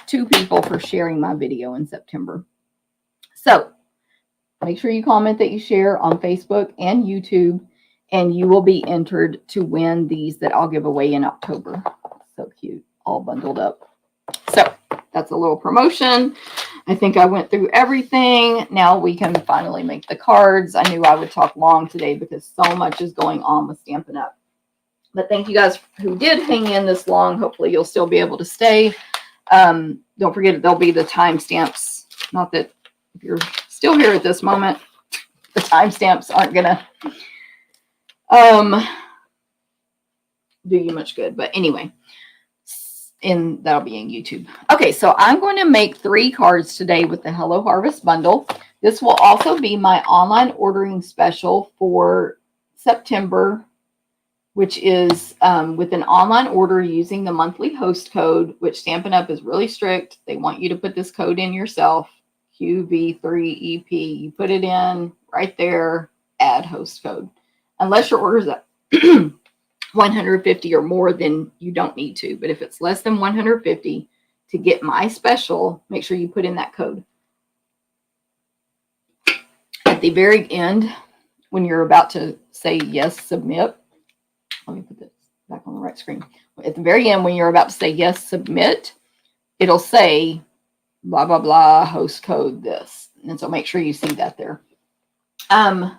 2 people for sharing my video in September. So make sure you comment that you share on Facebook and YouTube, and you will be entered to win these that I'll give away in October. So cute, all bundled up. So that's a little promotion. I think I went through everything. Now we can finally make the cards. I knew I would talk long today because so much is going on with Stampin' Up. But thank you guys who did hang in this long. Hopefully you'll still be able to stay. Don't forget, there'll be the timestamps. Not that if you're still here at this moment, the timestamps aren't going to do you much good. But anyway, that'll be in YouTube. Okay, so I'm going to make 3 cards today with the Hello Harvest bundle. This will also be my online ordering special for September, which is with an online order using the monthly host code, which Stampin' Up! Is really strict. They want you to put this code in yourself, QV3EP. You put it in right there, add host code. Unless your order is at 150 or more, then you don't need to. But if it's less than 150, to get my special, make sure you put in that code. At the very end, when you're about to say yes, submit, let me put this back on the right screen. At the very end, when you're about to say yes, submit, it'll say blah, blah, blah, host code this. And so make sure you see that there. Anyway,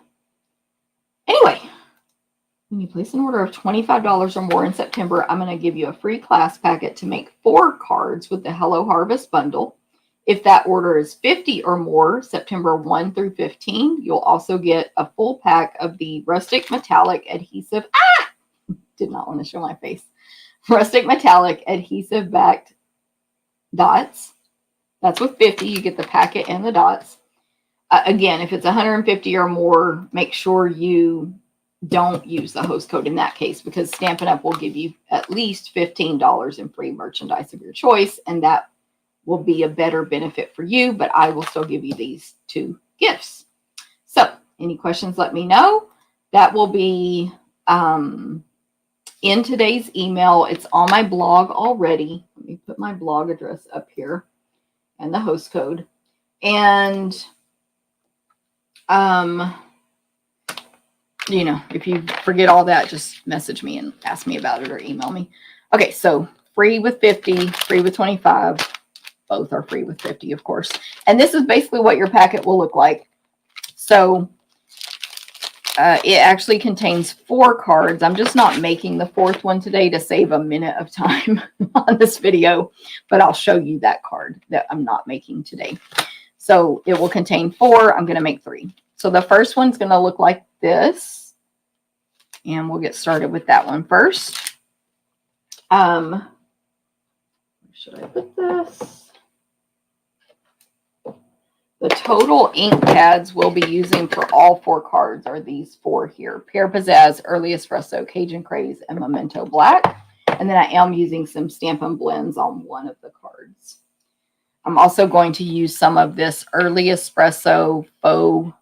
when you place an order of $25 or more in September, I'm going to give you a free class packet to make 4 cards with the Hello Harvest bundle. If that order is 50 or more, September 1 through 15, you'll also get a full pack of the Rustic Metallic Adhesive. Did not want to show my face. Rustic Metallic Adhesive backed dots. That's with 50. You get the packet and the dots. Again, if it's 150 or more, make sure you don't use the host code in that case, because Stampin' Up! Will give you at least $15 in free merchandise of your choice, and that will be a better benefit for you, but I will still give you these 2 gifts. So any questions, let me know. That will be in today's email. It's on my blog already. Let me put my blog address up here and the host code. And you know, if you forget all that, just message me and ask me about it or email me. Okay, so free with 50, free with 25. Both are free with 50, of course. And this is basically what your packet will look like. So it actually contains 4 cards. I'm just not making the 4th one today to save a minute of time on this video, but I'll show you that card that I'm not making today. So it will contain 4. I'm going to make 3. So the first one's going to look like this, and we'll get started with that one first. Where should I put this? The total ink pads we'll be using for all 4 cards are these 4 here: Pear Pizzazz, Early Espresso, Cajun Craze, and Memento Black. And then I am using some Stampin' Blends on one of the cards. I'm also going to use some of this Early Espresso faux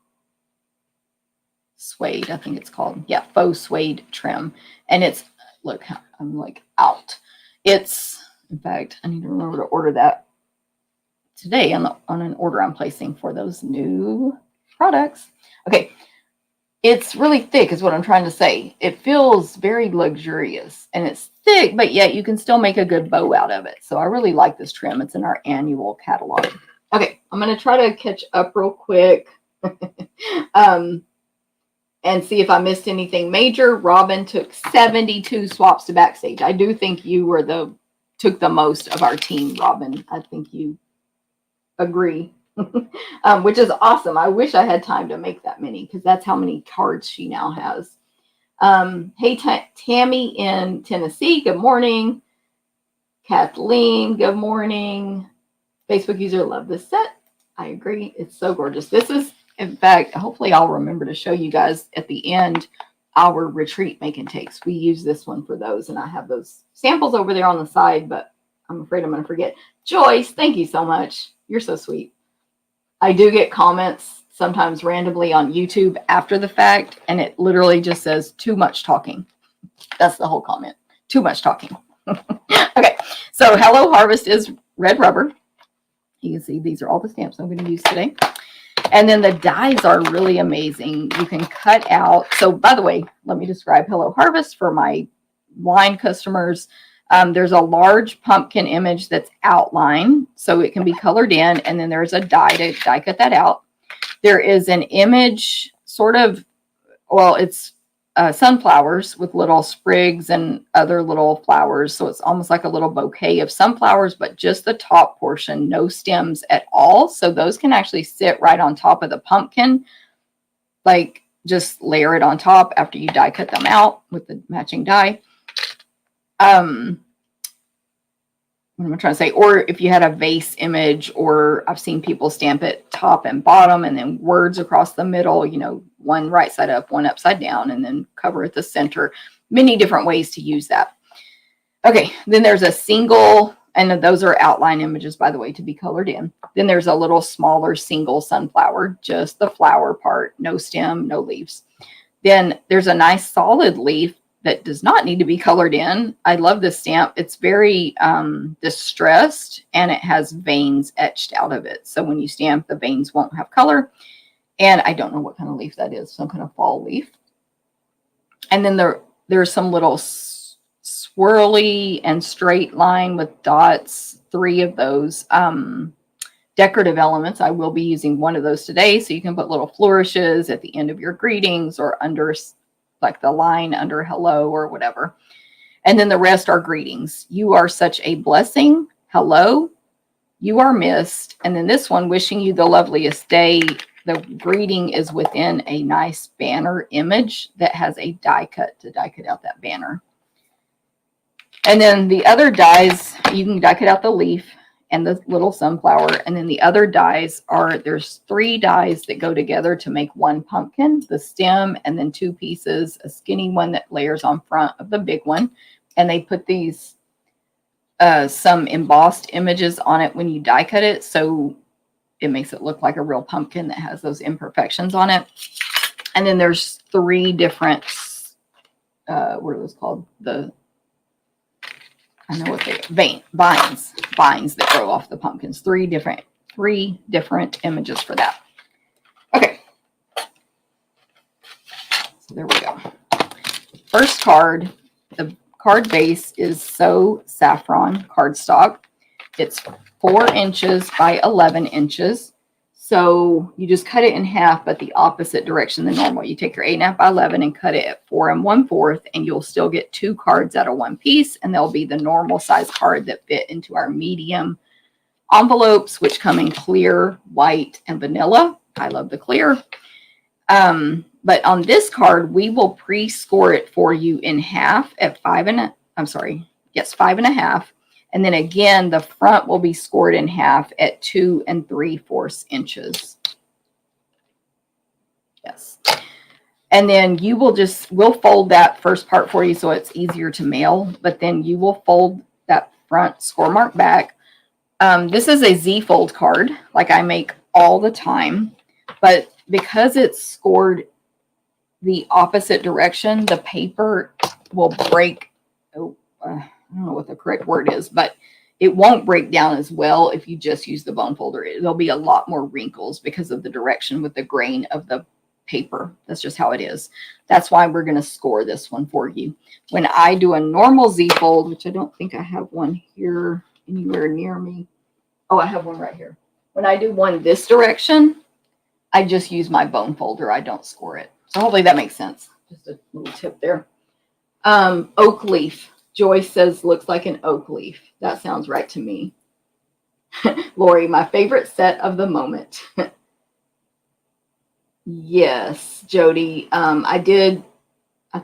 suede, I think it's called. Yeah, faux suede trim. And it's, look, I'm like out. It's, in fact, I need to remember to order that today on an order I'm placing for those new products. Okay, it's really thick is what I'm trying to say. It feels very luxurious, and it's thick, but yet you can still make a good bow out of it. So I really like this trim. It's in our annual catalog. Okay, I'm going to try to catch up real quick. and see if I missed anything major. Robin took 72 swaps to backstage. I do think you took the most of our team, Robin. I think you agree, which is awesome. I wish I had time to make that many because that's how many cards she now has. Hey, Tammy in Tennessee, good morning. Kathleen, good morning. Facebook user, love this set. I agree. It's so gorgeous. This is, in fact, hopefully I'll remember to show you guys at the end our retreat make and takes. We use this one for those, and I have those samples over there on the side, but I'm afraid I'm going to forget. Joyce, thank you so much. You're so sweet. I do get comments sometimes randomly on YouTube after the fact, and it literally just says too much talking. That's the whole comment. Too much talking. Okay, so Hello Harvest is red rubber. You can see these are all the stamps I'm going to use today. And then the dies are really amazing. You can cut out. So by the way, let me describe Hello Harvest for my blind customers. There's a large pumpkin image that's outlined, so it can be colored in. And then there's a die to die cut that out. There is an image sort of, well, it's sunflowers with little sprigs and other little flowers. So it's almost like a little bouquet of sunflowers, but just the top portion, no stems at all. So those can actually sit right on top of the pumpkin. Like just layer it on top after you die cut them out with the matching die. What am I trying to say? Or if you had a vase image, or I've seen people stamp it top and bottom and then words across the middle, you know, one right side up, one upside down, and then cover at the center. Many different ways to use that. Okay, then there's a single, and those are outline images, by the way, to be colored in. Then there's a little smaller single sunflower, just the flower part, no stem, no leaves. Then there's a nice solid leaf that does not need to be colored in. I love this stamp. It's very distressed, and it has veins etched out of it. So when you stamp, the veins won't have color. And I don't know what kind of leaf that is, some kind of fall leaf. And then there's some little swirly and straight line with dots, 3 of those decorative elements. I will be using one of those today, so you can put little flourishes at the end of your greetings or under, like the line under hello or whatever. And then the rest are greetings. You are such a blessing. Hello. You are missed. And then this one, wishing you the loveliest day. The greeting is within a nice banner image that has a die cut to die cut out that banner. And then the other dies, you can die cut out the leaf and the little sunflower. And then the other dies are, there's 3 dies that go together to make one pumpkin, the stem, and then 2 pieces, a skinny one that layers on front of the big one. And they put these, some embossed images on it when you die cut it. So it makes it look like a real pumpkin that has those imperfections on it. And then there's 3 different, what are those called? I know what vines that grow off the pumpkins. 3 different images for that. Okay. So there we go. First card, the card base is So Saffron cardstock. It's 4 inches by 11 inches. So you just cut it in half, but the opposite direction than normal. You take your 8.5 by 11 and cut it at 4 1/4, and you'll still get 2 cards out of one piece, and they'll be the normal size card that fit into our medium envelopes, which come in clear, white, and vanilla. I love the clear. But on this card, we will pre-score it for you in half at 5 1/2. And then again, the front will be scored in half at 2 3/4 inches. Yes. And then you will we'll fold that first part for you so it's easier to mail, but then you will fold that front score mark back. This is a Z fold card, like I make all the time, but because it's scored the opposite direction, the paper will break. I don't know what the correct word is, but it won't break down as well if you just use the bone folder. There'll be a lot more wrinkles because of the direction with the grain of the paper. That's just how it is. That's why we're going to score this one for you. When I do a normal Z fold, which I don't think I have one here anywhere near me. Oh, I have one right here. When I do one this direction, I just use my bone folder. I don't score it. So hopefully that makes sense. Just a little tip there. Oak leaf. Joyce says looks like an oak leaf. That sounds right to me. Lori, my favorite set of the moment. Yes, Jody. I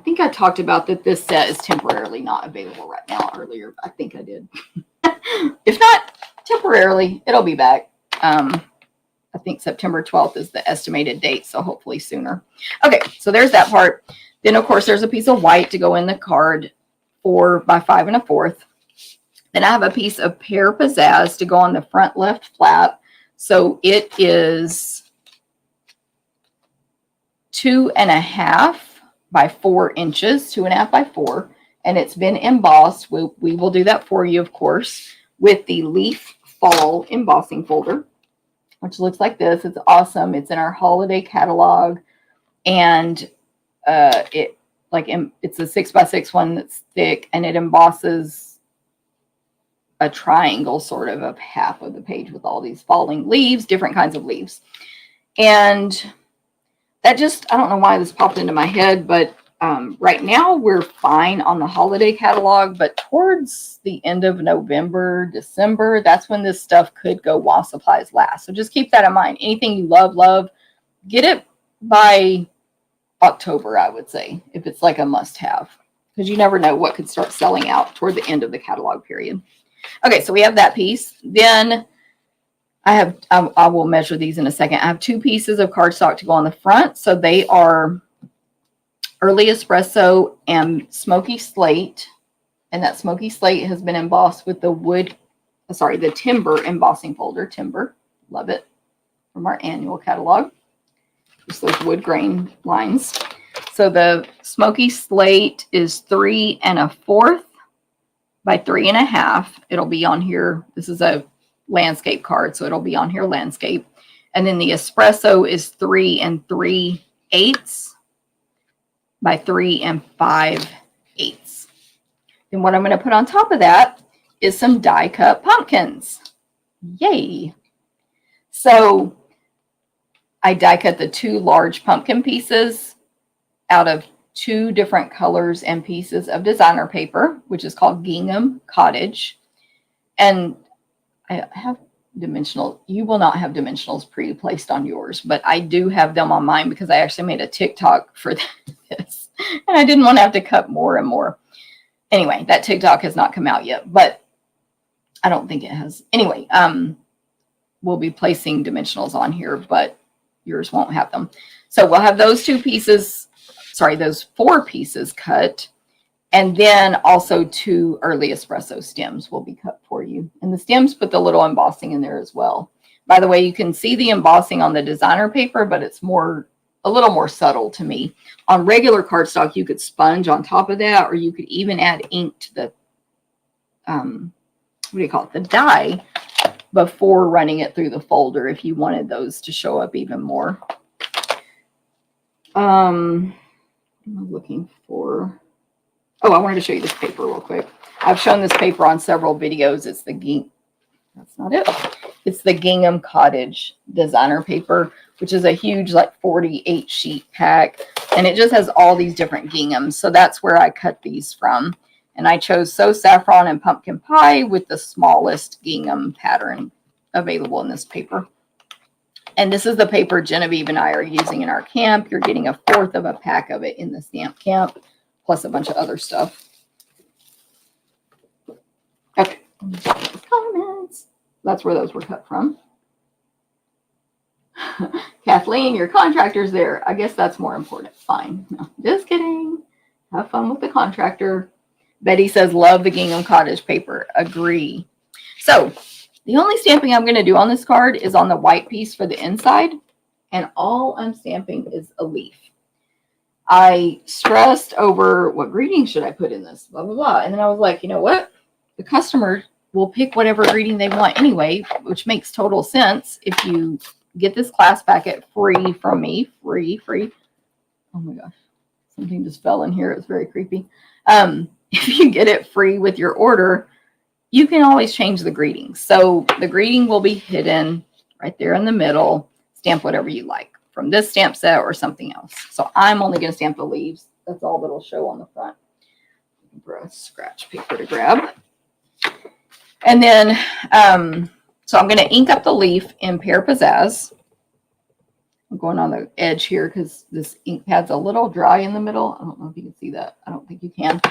think I talked about that this set is temporarily not available right now earlier. I think I did. If not, temporarily, it'll be back. I think September 12th is the estimated date, so hopefully sooner. Okay, so there's that part. Then, of course, there's a piece of white to go in the card, 4 by 5 1/4. Then I have a piece of pear pizzazz to go on the front left flap. So it is 2.5 by 4 inches, 2.5 by 4, and it's been embossed. We will do that for you, of course, with the Leaf Fall embossing folder, which looks like this. It's awesome. It's in our holiday catalog, and it's a 6 by 6 one that's thick, and it embosses a triangle sort of half of the page with all these falling leaves, different kinds of leaves. And that just, I don't know why this popped into my head, but right now we're fine on the holiday catalog, but towards the end of November, December, that's when this stuff could go while supplies last. So just keep that in mind. Anything you love, get it by October, I would say, if it's like a must-have, because you never know what could start selling out toward the end of the catalog period. Okay, so we have that piece. Then I will measure these in a second. I have 2 pieces of cardstock to go on the front. So they are Early Espresso and Smoky Slate. And that Smoky Slate has been embossed with the Timber embossing folder. Timber, love it, from our annual catalog. Just those wood grain lines. So the Smoky Slate is 3 1/4 by 3 1/2. It'll be on here. This is a landscape card, so it'll be on here landscape. And then the Espresso is 3 3/8 by 3 5/8. Then what I'm going to put on top of that is some die cut pumpkins. Yay! So I die cut the 2 large pumpkin pieces out of 2 different colors and pieces of designer paper, which is called Gingham Cottage. And I have dimensional. You will not have dimensionals pre-placed on yours, but I do have them on mine because I actually made a TikTok for this, and I didn't want to have to cut more and more. Anyway, that TikTok has not come out yet, but I don't think it has. Anyway, we'll be placing dimensionals on here, but yours won't have them. So we'll have those 4 pieces cut. And then also 2 Early Espresso stems will be cut for you. And the stems put the little embossing in there as well. By the way, you can see the embossing on the designer paper, but it's a little more subtle to me. On regular cardstock, you could sponge on top of that, or you could even add ink to the, the die before running it through the folder if you wanted those to show up even more. I'm looking for... Oh, I wanted to show you this paper real quick. I've shown this paper on several videos. It's the That's not it. It's the Gingham Cottage designer paper, which is a huge, like 48 sheet pack. And it just has all these different ginghams. So that's where I cut these from. And I chose So Saffron and Pumpkin Pie with the smallest gingham pattern available in this paper. And this is the paper Genevieve and I are using in our camp. You're getting 1/4 of a pack of it in the stamp camp, plus a bunch of other stuff. Okay. Comments. That's where those were cut from. Kathleen, your contractor's there. I guess that's more important. Fine. No, just kidding. Have fun with the contractor. Betty says, love the Gingham Cottage paper. Agree. So the only stamping I'm going to do on this card is on the white piece for the inside. And all I'm stamping is a leaf. I stressed over what greeting should I put in this, blah, blah, blah. And then I was like, you know what? The customer will pick whatever greeting they want anyway, which makes total sense. If you get this class packet free from me, free. Oh my gosh, something just fell in here. It's very creepy. If you get it free with your order, you can always change the greeting. So the greeting will be hidden right there in the middle. Stamp whatever you like from this stamp set or something else. So I'm only going to stamp the leaves. That's all that'll show on the front. For a scratch paper to grab. And then, so I'm going to ink up the leaf in Pear Pizzazz. I'm going on the edge here because this ink pad's a little dry in the middle. I don't know if you can see that. I don't think you can.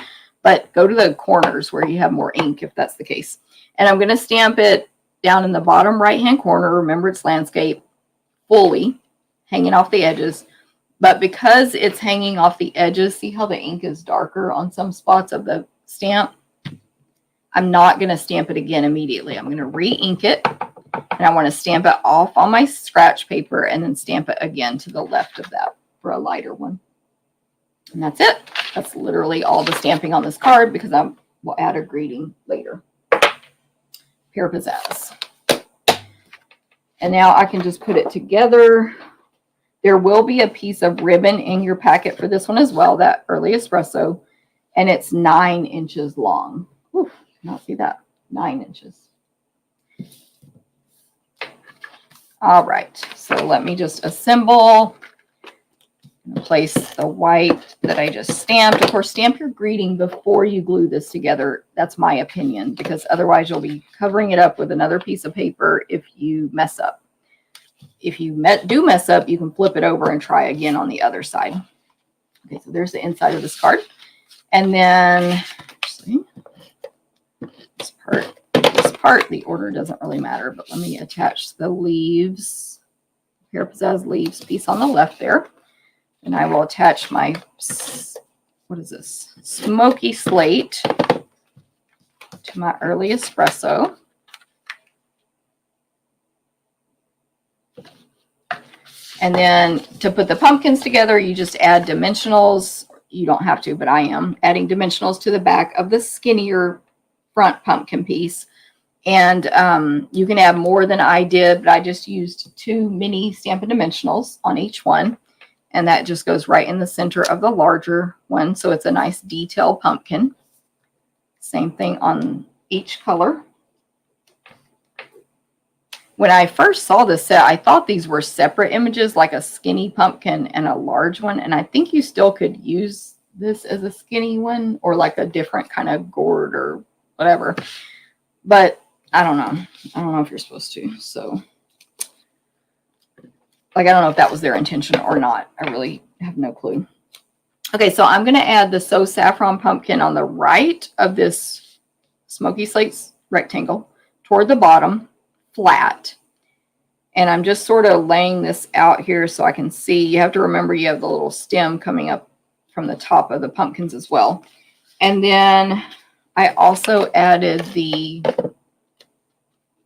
But go to the corners where you have more ink if that's the case. And I'm going to stamp it down in the bottom right-hand corner. Remember, it's landscape, fully hanging off the edges. But because it's hanging off the edges, see how the ink is darker on some spots of the stamp? I'm not going to stamp it again immediately. I'm going to re-ink it. And I want to stamp it off on my scratch paper and then stamp it again to the left of that for a lighter one. And that's it. That's literally all the stamping on this card because I will add a greeting later. Pear Pizzazz. And now I can just put it together. There will be a piece of ribbon in your packet for this one as well, that early espresso. And it's 9 inches long. Oof, cannot see that. 9 inches. All right, so let me just assemble and place the white that I just stamped. Of course, stamp your greeting before you glue this together. That's my opinion, because otherwise you'll be covering it up with another piece of paper if you mess up. If you do mess up, you can flip it over and try again on the other side. Okay, so there's the inside of this card. And then, actually, this part, the order doesn't really matter, but let me attach the leaves, Pear Pizzazz leaves piece on the left there. And I will attach my, what is this? Smoky slate to my early espresso. And then to put the pumpkins together, you just add dimensionals. You don't have to, but I am adding dimensionals to the back of the skinnier front pumpkin piece. And you can add more than I did, but I just used 2 mini Stampin' Dimensionals on each one. And that just goes right in the center of the larger one. So it's a nice detailed pumpkin. Same thing on each color. When I first saw this set, I thought these were separate images, like a skinny pumpkin and a large one. And I think you still could use this as a skinny one or like a different kind of gourd or whatever. But I don't know. I don't know if you're supposed to. So, like, I don't know if that was their intention or not. I really have no clue. Okay, so I'm going to add the So Saffron pumpkin on the right of this Smoky Slates rectangle toward the bottom, flat. And I'm just sort of laying this out here so I can see. You have to remember you have the little stem coming up from the top of the pumpkins as well. And then I also added the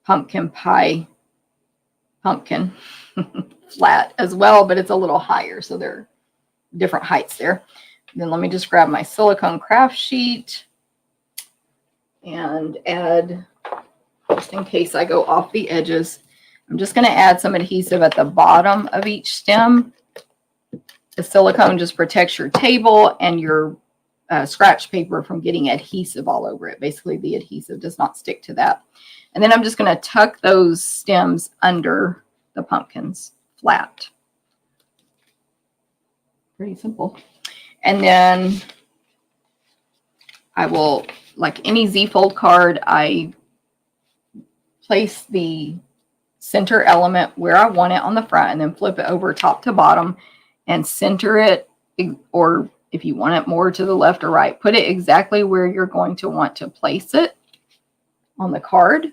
pumpkin pie pumpkin flat as well, but it's a little higher, so they're different heights there. And then let me just grab my silicone craft sheet and add, just in case I go off the edges, I'm just going to add some adhesive at the bottom of each stem. The silicone just protects your table and your scratch paper from getting adhesive all over it. Basically, the adhesive does not stick to that. And then I'm just going to tuck those stems under the pumpkins flat. Pretty simple. And then I will, like any Z-fold card, I place the center element where I want it on the front and then flip it over top to bottom and center it, or if you want it more to the left or right, put it exactly where you're going to want to place it on the card.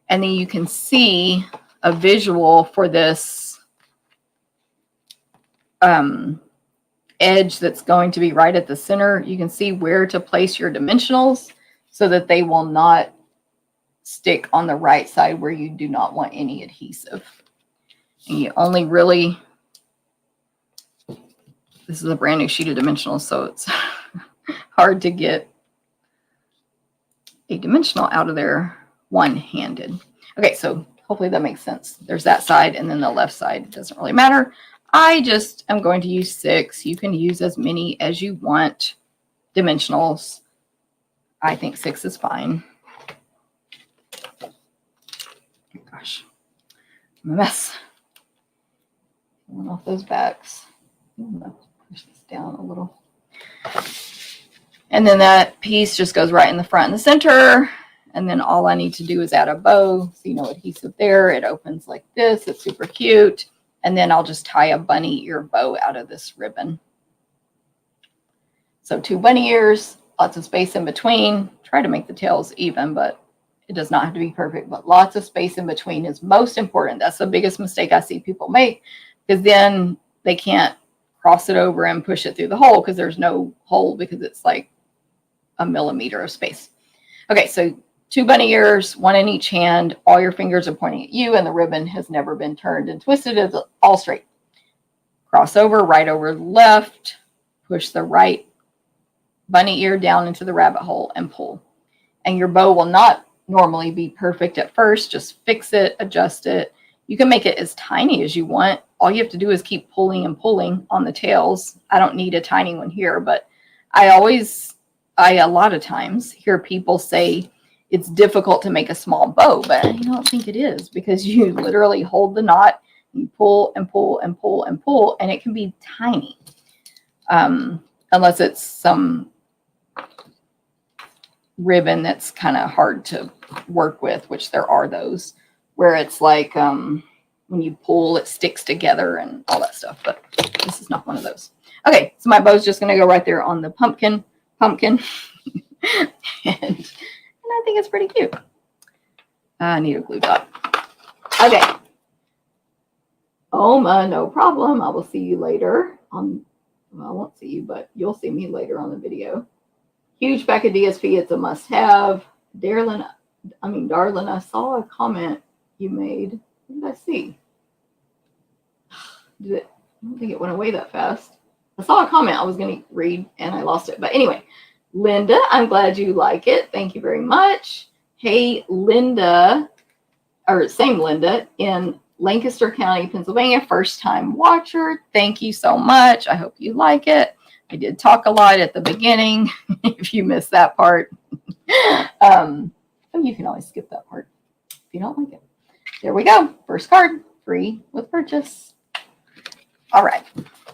And then you can see a visual for this edge that's going to be right at the center. You can see where to place your dimensionals so that they will not stick on the right side where you do not want any adhesive. And you only really, this is a brand new sheet of dimensionals, so it's hard to get a dimensional out of there one-handed. Okay, so hopefully that makes sense. There's that side, and then the left side. It doesn't really matter. I just am going to use 6. You can use as many as you want dimensionals. I think 6 is fine. Gosh, I'm a mess. Pulling off those backs. I'm going to push this down a little. And then that piece just goes right in the front and the center. And then all I need to do is add a bow. So, you know, adhesive there. It opens like this. It's super cute. And then I'll just tie a bunny ear bow out of this ribbon. So 2 bunny ears, lots of space in between. Try to make the tails even, but it does not have to be perfect. But lots of space in between is most important. That's the biggest mistake I see people make, because then they can't cross it over and push it through the hole because there's no hole, because it's like a millimeter of space. Okay, so 2 bunny ears, 1 in each hand. All your fingers are pointing at you, and the ribbon has never been turned and twisted. It's all straight. Cross over, right over left. Push the right bunny ear down into the rabbit hole and pull. And your bow will not normally be perfect at first. Just fix it, adjust it. You can make it as tiny as you want. All you have to do is keep pulling and pulling on the tails. I don't need a tiny one here, but I a lot of times hear people say it's difficult to make a small bow, but I don't think it is, because you literally hold the knot, you pull and pull and pull and pull, and it can be tiny. Unless it's some ribbon that's kind of hard to work with, which there are those, where it's like when you pull, it sticks together and all that stuff, but this is not one of those. Okay, so my bow's just going to go right there on the pumpkin. and I think it's pretty cute. I need a glue dot. Okay. Oma, no problem. I will see you later on. Well, I won't see you, but you'll see me later on the video. Huge pack of DSP. It's a must-have. Darlin, I saw a comment you made. What did I see? I don't think it went away that fast. I saw a comment I was going to read, and I lost it. But anyway, Linda, I'm glad you like it. Thank you very much. Hey, Linda, or same Linda in Lancaster County, Pennsylvania, first-time watcher. Thank you so much. I hope you like it. I did talk a lot at the beginning. If you missed that part, you can always skip that part if you don't like it. There we go. First card, free with purchase. All right.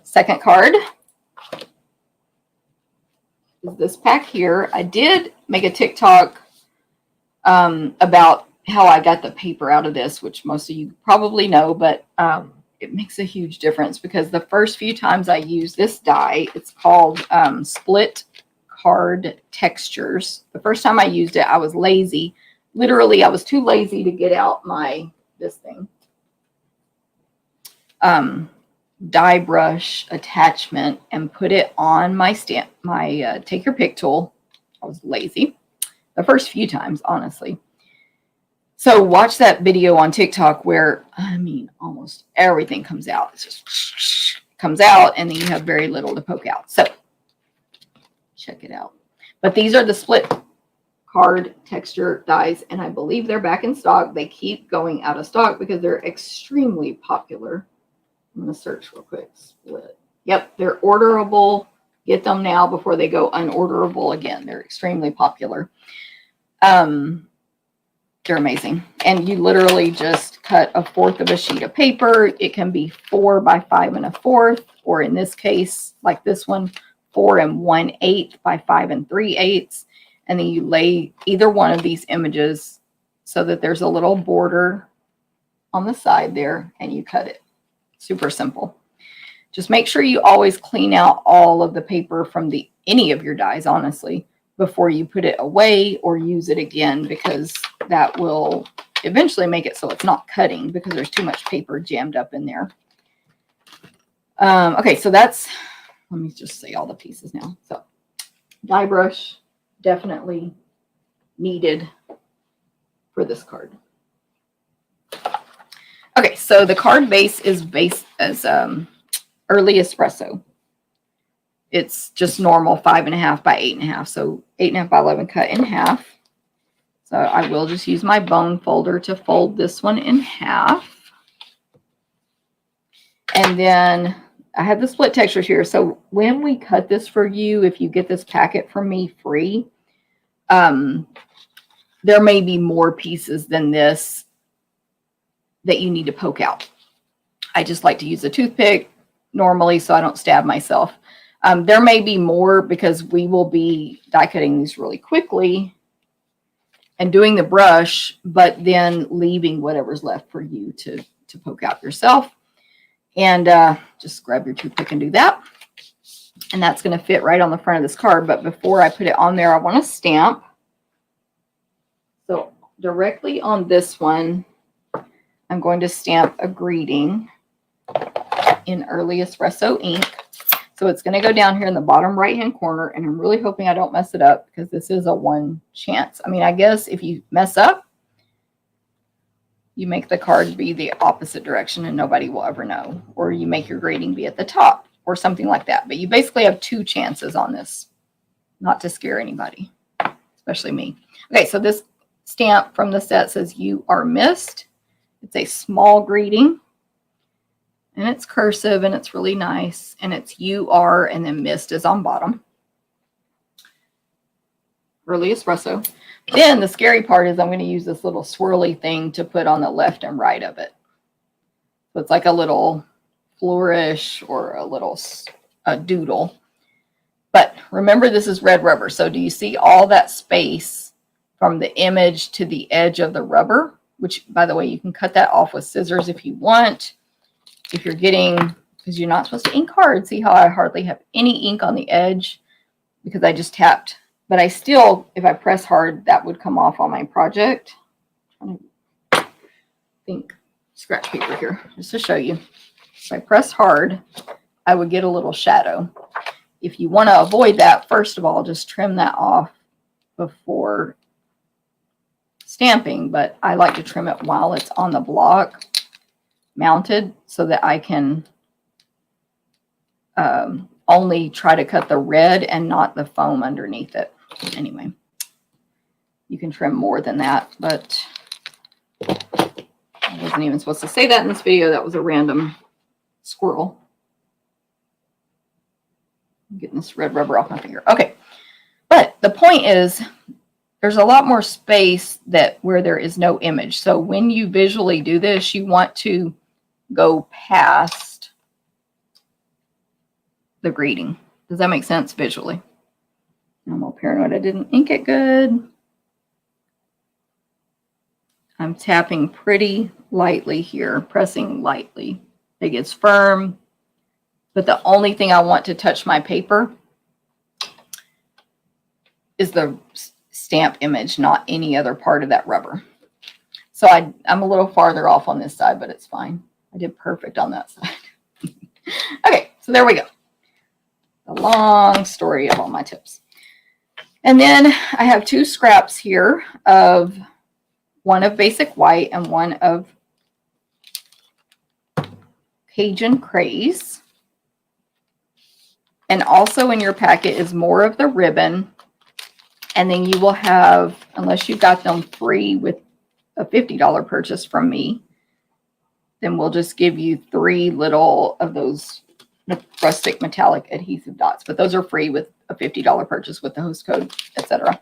Second card is this pack here. I did make a TikTok about how I got the paper out of this, which most of you probably know, but it makes a huge difference, because the first few times I used this die, it's called Split Card Textures. The first time I used it, I was lazy. Literally, I was too lazy to get out this thing. Die brush attachment and put it on my take your pick tool. I was lazy the first few times, honestly. So watch that video on TikTok where, almost everything comes out. It just comes out, and then you have very little to poke out. So check it out. But these are the split card texture dies, and I believe they're back in stock. They keep going out of stock because they're extremely popular. I'm going to search real quick. Split. Yep, they're orderable. Get them now before they go unorderable again. They're extremely popular. They're amazing. And you literally just cut 1/4 of a sheet of paper. It can be 4 by 5 1/4, or in this case, like this one, 4 1/8 by 5 3/8. And then you lay either one of these images so that there's a little border on the side there, and you cut it. Super simple. Just make sure you always clean out all of the paper from any of your dies, honestly, before you put it away or use it again, because that will eventually make it so it's not cutting, because there's too much paper jammed up in there. Okay, so let me just say all the pieces now. So die brush, definitely needed for this card. Okay, so the card base is based as early espresso. It's just normal 5.5 by 8.5. So 8.5 by 11 cut in half. So I will just use my bone folder to fold this one in half. And then I have the split textures here. So when we cut this for you, if you get this packet from me free, there may be more pieces than this that you need to poke out. I just like to use a toothpick normally so I don't stab myself. There may be more because we will be die cutting these really quickly and doing the brush, but then leaving whatever's left for you to poke out yourself. And just grab your toothpick and do that. And that's going to fit right on the front of this card. But before I put it on there, I want to stamp. So directly on this one, I'm going to stamp a greeting in Early Espresso ink. So it's going to go down here in the bottom right-hand corner, and I'm really hoping I don't mess it up because this is a one chance. I mean, I guess if you mess up, you make the card be the opposite direction and nobody will ever know. Or you make your greeting be at the top or something like that. But you basically have two chances on this, not to scare anybody, especially me. Okay, so this stamp from the set says, "You are missed." It's a small greeting. And it's cursive and it's really nice. And it's "you are," and then "missed" is on bottom. Early Espresso. Then the scary part is I'm going to use this little swirly thing to put on the left and right of it. So it's like a little flourish or a little doodle. But remember, this is red rubber. So do you see all that space from the image to the edge of the rubber? Which, by the way, you can cut that off with scissors if you want. If you're getting, because you're not supposed to ink hard. See how I hardly have any ink on the edge because I just tapped. But I still, if I press hard, that would come off on my project. I'm trying to think scratch paper here just to show you. If I press hard, I would get a little shadow. If you want to avoid that, first of all, just trim that off before stamping. But I like to trim it while it's on the block mounted so that I can only try to cut the red and not the foam underneath it. Anyway, you can trim more than that, but I wasn't even supposed to say that in this video. That was a random squirrel. I'm getting this red rubber off my finger. Okay, but the point is there's a lot more space where there is no image. So when you visually do this, you want to go past the greeting. Does that make sense visually? I'm all paranoid I didn't ink it good. I'm tapping pretty lightly here, pressing lightly. It gets firm, but the only thing I want to touch my paper is the stamp image, not any other part of that rubber. So I'm a little farther off on this side, but it's fine. I did perfect on that side. Okay, so there we go. A long story of all my tips. And then I have two scraps here of one of basic white and one of Cajun Craze. And also in your packet is more of the ribbon. And then you will have, unless you got them free with a $50 purchase from me, then we'll just give you 3 little of those Rustic metallic adhesive dots. But those are free with a $50 purchase with the host code, etc.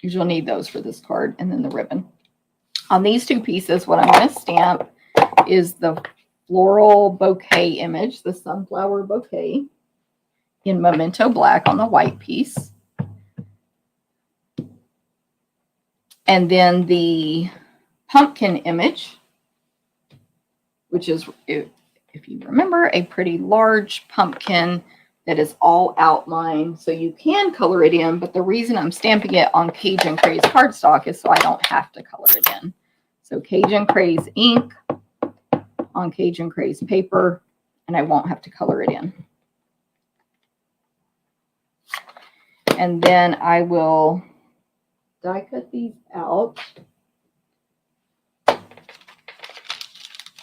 You'll need those for this card, and then the ribbon. On these two pieces, what I'm going to stamp is the floral bouquet image, the sunflower bouquet, in Memento Black on the white piece. And then the pumpkin image, which is, if you remember, a pretty large pumpkin that is all outlined. So you can color it in, but the reason I'm stamping it on Cajun Craze cardstock is so I don't have to color it in. So Cajun Craze ink on Cajun Craze paper, and I won't have to color it in. And then I will die cut these out.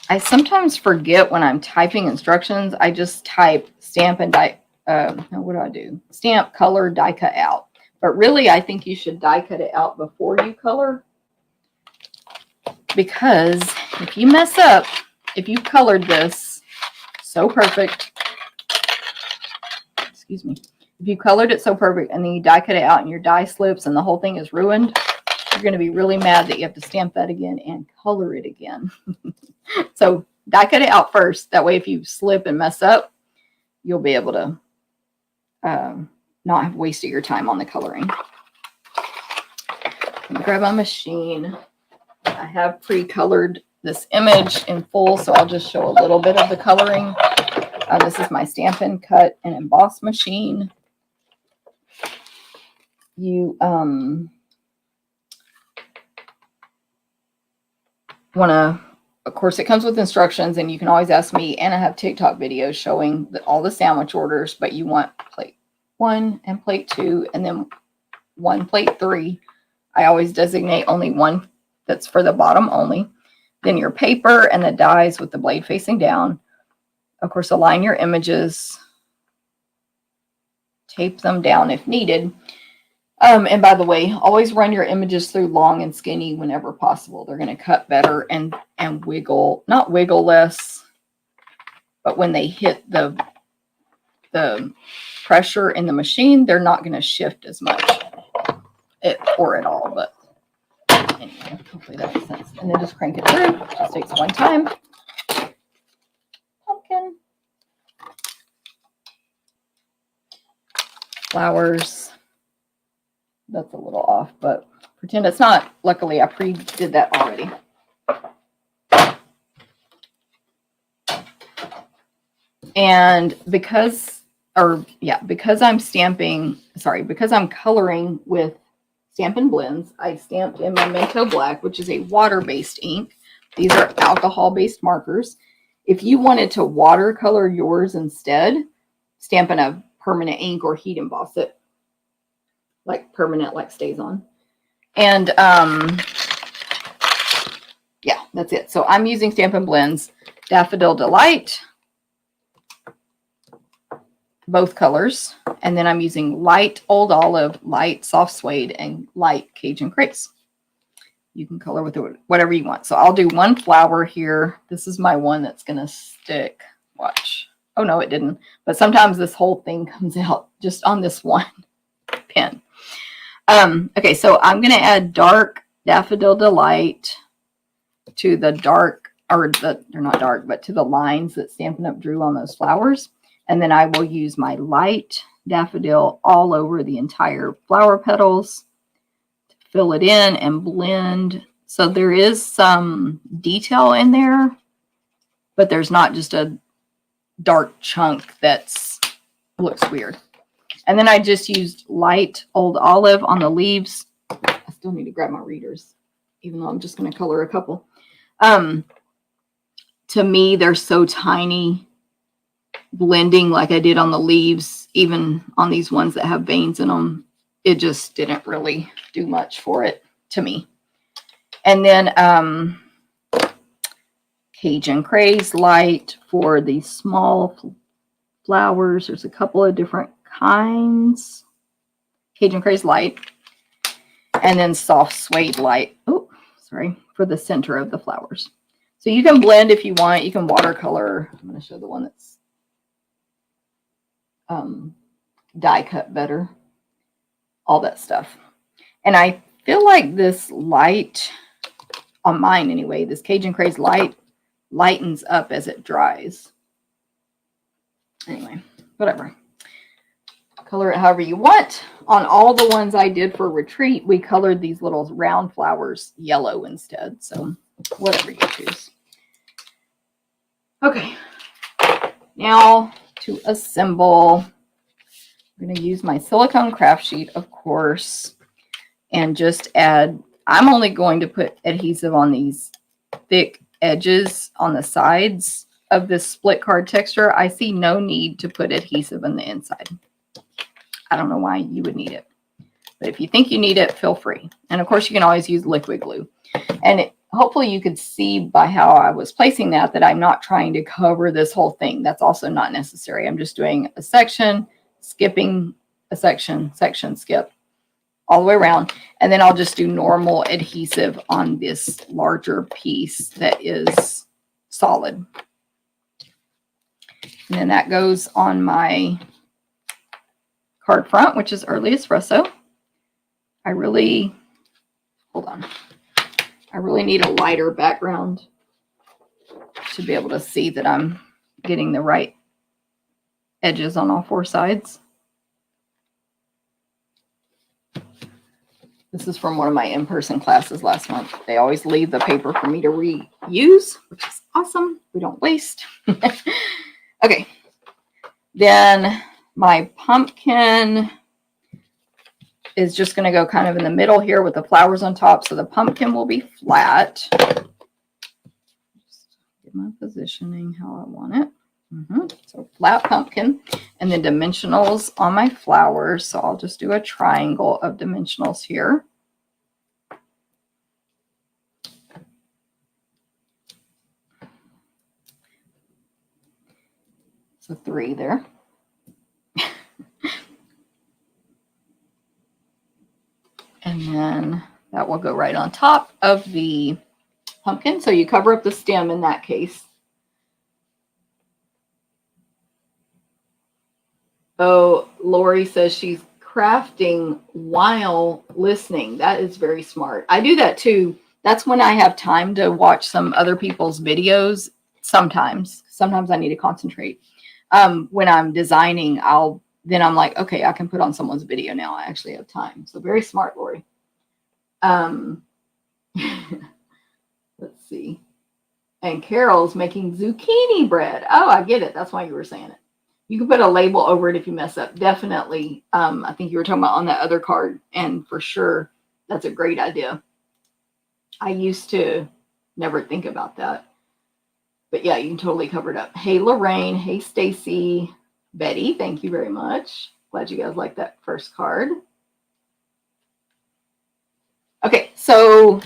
I sometimes forget when I'm typing instructions. I just type stamp and die. What do I do? Stamp, color, die cut out. But really, I think you should die cut it out before you color. Because if you mess up, if you colored this so perfect, excuse me, if you colored it so perfect and then you die cut it out and your die slips and the whole thing is ruined, you're going to be really mad that you have to stamp that again and color it again. So die cut it out first. That way if you slip and mess up, you'll be able to not have wasted your time on the coloring. Let me grab my machine. I have pre-colored this image in full, so I'll just show a little bit of the coloring. This is my Stampin' Cut and Emboss machine. You want to, of course, it comes with instructions, and you can always ask me, and I have TikTok videos showing all the sandwich orders, but you want plate 1 and plate 2, and then 1 plate 3. I always designate only one that's for the bottom only. Then your paper and the dies with the blade facing down. Of course, align your images. Tape them down if needed. And by the way, always run your images through long and skinny whenever possible. They're going to cut better and wiggle, not wiggle less, but when they hit the pressure in the machine, they're not going to shift as much or at all. But anyway, hopefully that makes sense. And then just crank it through. It just takes one time. Pumpkin. Flowers. That's a little off, but pretend it's not. Luckily, I pre-did that already. And because I'm coloring with Stampin' Blends, I stamped in Memento Black, which is a water-based ink. These are alcohol-based markers. If you wanted to watercolor yours instead, stamp in a permanent ink or heat emboss it. Like permanent, like stays on. And yeah, that's it. So I'm using Stampin' Blends, Daffodil Delight, both colors. And then I'm using light Old Olive, light Soft Suede, and light Cajun Craze. You can color with it whatever you want. So I'll do one flower here. This is my one that's going to stick. Watch. Oh, no, it didn't. But sometimes this whole thing comes out just on this one pen. Okay, so I'm going to add dark Daffodil Delight to the dark, they're not dark, but to the lines that Stampin' Up! Drew on those flowers. And then I will use my light daffodil all over the entire flower petals to fill it in and blend. So there is some detail in there, but there's not just a dark chunk that's looks weird. And then I just used light Old Olive on the leaves. I still need to grab my readers, even though I'm just going to color a couple. To me, they're so tiny. Blending like I did on the leaves, even on these ones that have veins in them, it just didn't really do much for it to me. And then Cajun Craze Light for the small flowers. There's a couple of different kinds. Cajun Craze Light. And then Soft Suede Light. Oh, sorry. For the center of the flowers. So you can blend if you want. You can watercolor. I'm going to show the one that's die cut better. All that stuff. And I feel like this light, on mine anyway, this Cajun Craze Light lightens up as it dries. Anyway, whatever. Color it however you want. On all the ones I did for Retreat, we colored these little round flowers yellow instead. So whatever you choose. Okay. Now to assemble. I'm going to use my silicone craft sheet, of course, and just add, I'm only going to put adhesive on these thick edges on the sides of this split card texture. I see no need to put adhesive on the inside. I don't know why you would need it. But if you think you need it, feel free. And of course, you can always use liquid glue. And hopefully you could see by how I was placing that I'm not trying to cover this whole thing. That's also not necessary. I'm just doing a section, skipping a section, skip all the way around. And then I'll just do normal adhesive on this larger piece that is solid. And then that goes on my card front, which is Early Espresso. I really need a lighter background Should be able to see that I'm getting the right edges on all 4 sides. This is from one of my in-person classes last month. They always leave the paper for me to reuse, which is awesome. We don't waste. Okay. Then my pumpkin is just going to go kind of in the middle here with the flowers on top. So the pumpkin will be flat. Just get my positioning how I want it. So flat pumpkin, and then dimensionals on my flowers. So I'll just do a triangle of dimensionals here. So 3 there. And then that will go right on top of the pumpkin. So you cover up the stem in that case. Oh, Lori says she's crafting while listening. That is very smart. I do that too. That's when I have time to watch some other people's videos. Sometimes I need to concentrate. When I'm designing, then I'm like, okay, I can put on someone's video now. I actually have time. So very smart, Lori. Let's see. And Carol's making zucchini bread. Oh, I get it. That's why you were saying it. You can put a label over it if you mess up. Definitely. I think you were talking about on that other card. And for sure, that's a great idea. I used to never think about that. But yeah, you can totally cover it up. Hey, Lorraine. Hey, Stacy. Betty, thank you very much. Glad you guys like that first card. Okay, so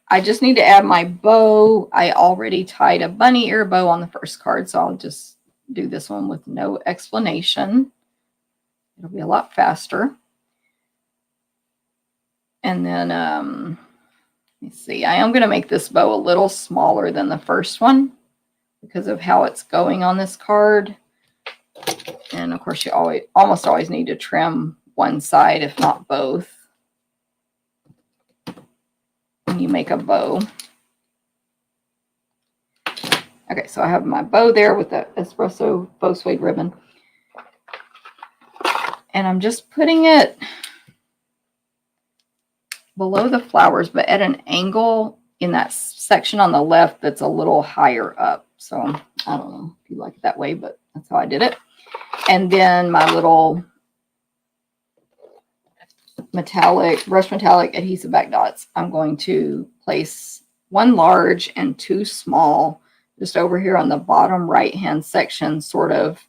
I just need to add my bow. I already tied a bunny ear bow on the first card, so I'll just do this one with no explanation. It'll be a lot faster. And then, let me see. I am going to make this bow a little smaller than the first one because of how it's going on this card. And of course, you almost always need to trim one side, if not both, when you make a bow. Okay, so I have my bow there with the espresso faux suede ribbon. And I'm just putting it below the flowers, but at an angle in that section on the left that's a little higher up. So I don't know if you like it that way, but that's how I did it. And then my little brushed metallic adhesive back dots, I'm going to place 1 large and 2 small just over here on the bottom right hand section, sort of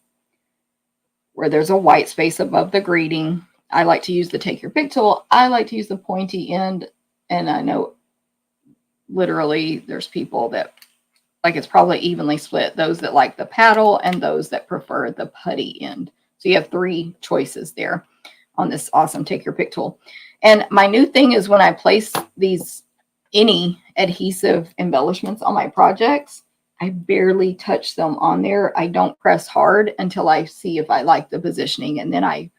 where there's a white space above the greeting. I like to use the take your pick tool. I like to use the pointy end, and I know literally there's people that like it's probably evenly split, those that like the paddle and those that prefer the putty end. So you have 3 choices there on this awesome take your pick tool. And my new thing is when I place any adhesive embellishments on my projects, I barely touch them on there. I don't press hard until I see if I like the positioning, and then I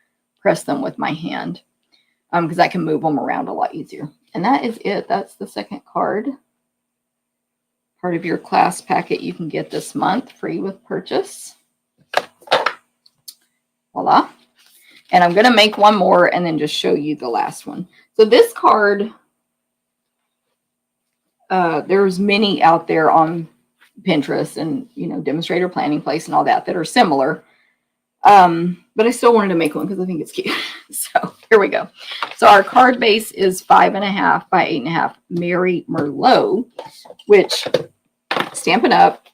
press them with my hand because I can move them around a lot easier. And that is it. That's the second card. Part of your class packet you can get this month free with purchase. Voila. And I'm going to make one more and then just show you the last one. So this card, there's many out there on Pinterest and, demonstrator planning place and all that are similar. But I still wanted to make one because I think it's cute. So here we go. So our card base is 5.5 by 8.5 Mary Merlot, which Stampin' Up.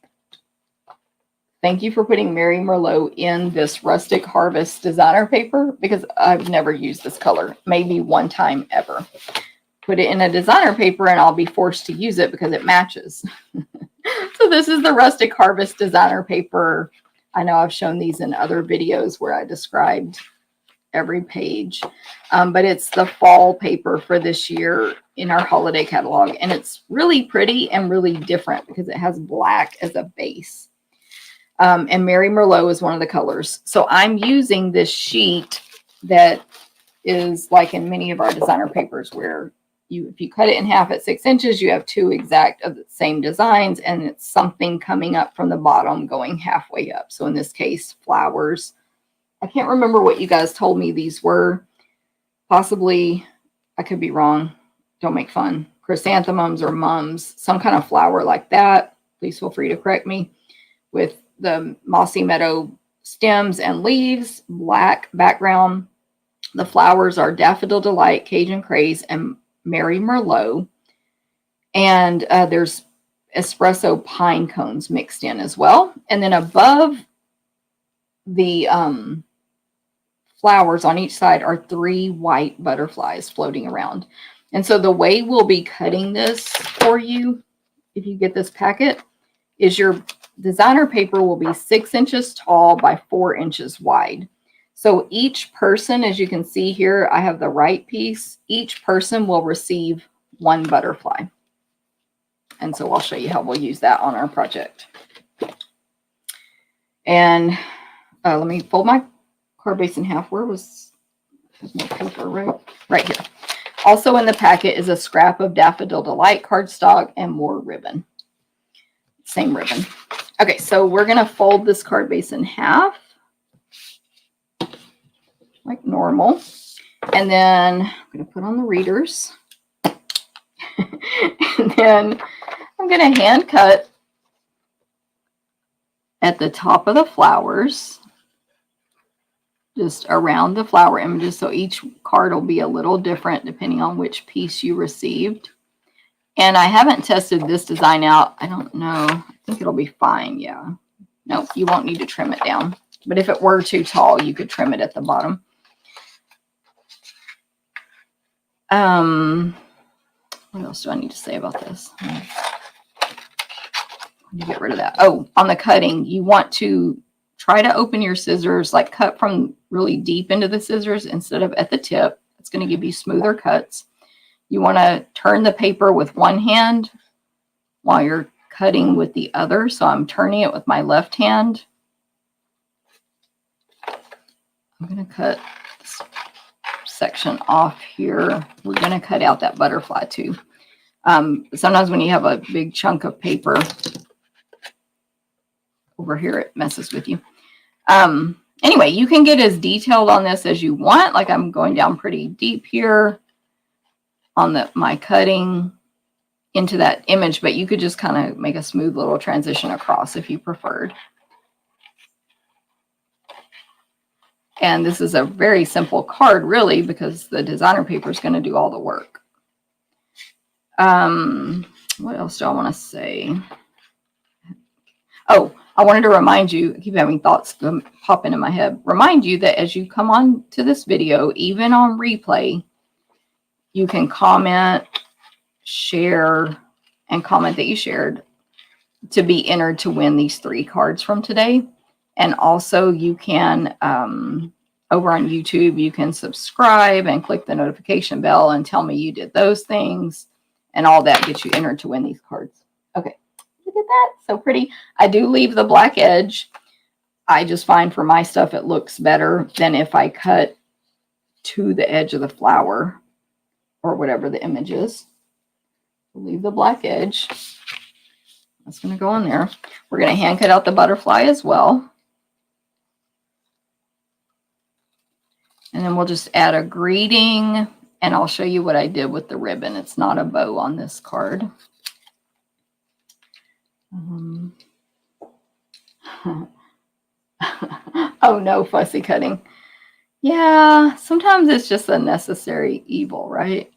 Thank you for putting Mary Merlot in this Rustic Harvest designer paper because I've never used this color, maybe one time ever. Put it in a designer paper and I'll be forced to use it because it matches. So this is the Rustic Harvest designer paper. I know I've shown these in other videos where I described every page, but it's the fall paper for this year in our holiday catalog. And it's really pretty and really different because it has black as a base. And Mary Merlot is one of the colors. So I'm using this sheet that is like in many of our designer papers where if you cut it in half at 6 inches, you have two exact of the same designs, and it's something coming up from the bottom going halfway up. So in this case, flowers. I can't remember what you guys told me these were. Possibly, I could be wrong. Don't make fun. Chrysanthemums or mums, some kind of flower like that. Please feel free to correct me. With the mossy meadow stems and leaves, black background. The flowers are Daffodil Delight, Cajun Craze, and Mary Merlot. And there's espresso pine cones mixed in as well. And then above the flowers on each side are 3 white butterflies floating around. And so the way we'll be cutting this for you, if you get this packet, is your designer paper will be 6 inches tall by 4 inches wide. So each person, as you can see here, I have the right piece. Each person will receive 1 butterfly. And so I'll show you how we'll use that on our project. And let me fold my card base in half. Where was my paper? Right here. Also in the packet is a scrap of Daffodil Delight cardstock and more ribbon. Same ribbon. Okay, so we're going to fold this card base in half like normal. And then I'm going to put on the readers. And then I'm going to hand cut at the top of the flowers, just around the flower images. So each card will be a little different depending on which piece you received. And I haven't tested this design out. I don't know. I think it'll be fine. Yeah. Nope, you won't need to trim it down. But if it were too tall, you could trim it at the bottom. What else do I need to say about this? Let me get rid of that. Oh, on the cutting, you want to try to open your scissors, like cut from really deep into the scissors instead of at the tip. It's going to give you smoother cuts. You want to turn the paper with one hand while you're cutting with the other. So I'm turning it with my left hand. I'm going to cut this section off here. We're going to cut out that butterfly too. Sometimes when you have a big chunk of paper over here, it messes with you. Anyway, you can get as detailed on this as you want. Like I'm going down pretty deep here on my cutting into that image, but you could just kind of make a smooth little transition across if you preferred. And this is a very simple card, really, because the designer paper is going to do all the work. What else do I want to say? Oh, I wanted to remind you, I keep having thoughts pop into my head. Remind you that as you come on to this video, even on replay, you can comment, share, and comment that you shared to be entered to win these 3 cards from today. And also you can, over on YouTube, you can subscribe and click the notification bell and tell me you did those things. And all that gets you entered to win these cards. Okay, look at that. So pretty. I do leave the black edge. I just find for my stuff it looks better than if I cut to the edge of the flower or whatever the image is. Leave the black edge. That's going to go on there. We're going to hand cut out the butterfly as well. And then we'll just add a greeting, and I'll show you what I did with the ribbon. It's not a bow on this card. Oh no, fussy cutting. Yeah, sometimes it's just a necessary evil, right?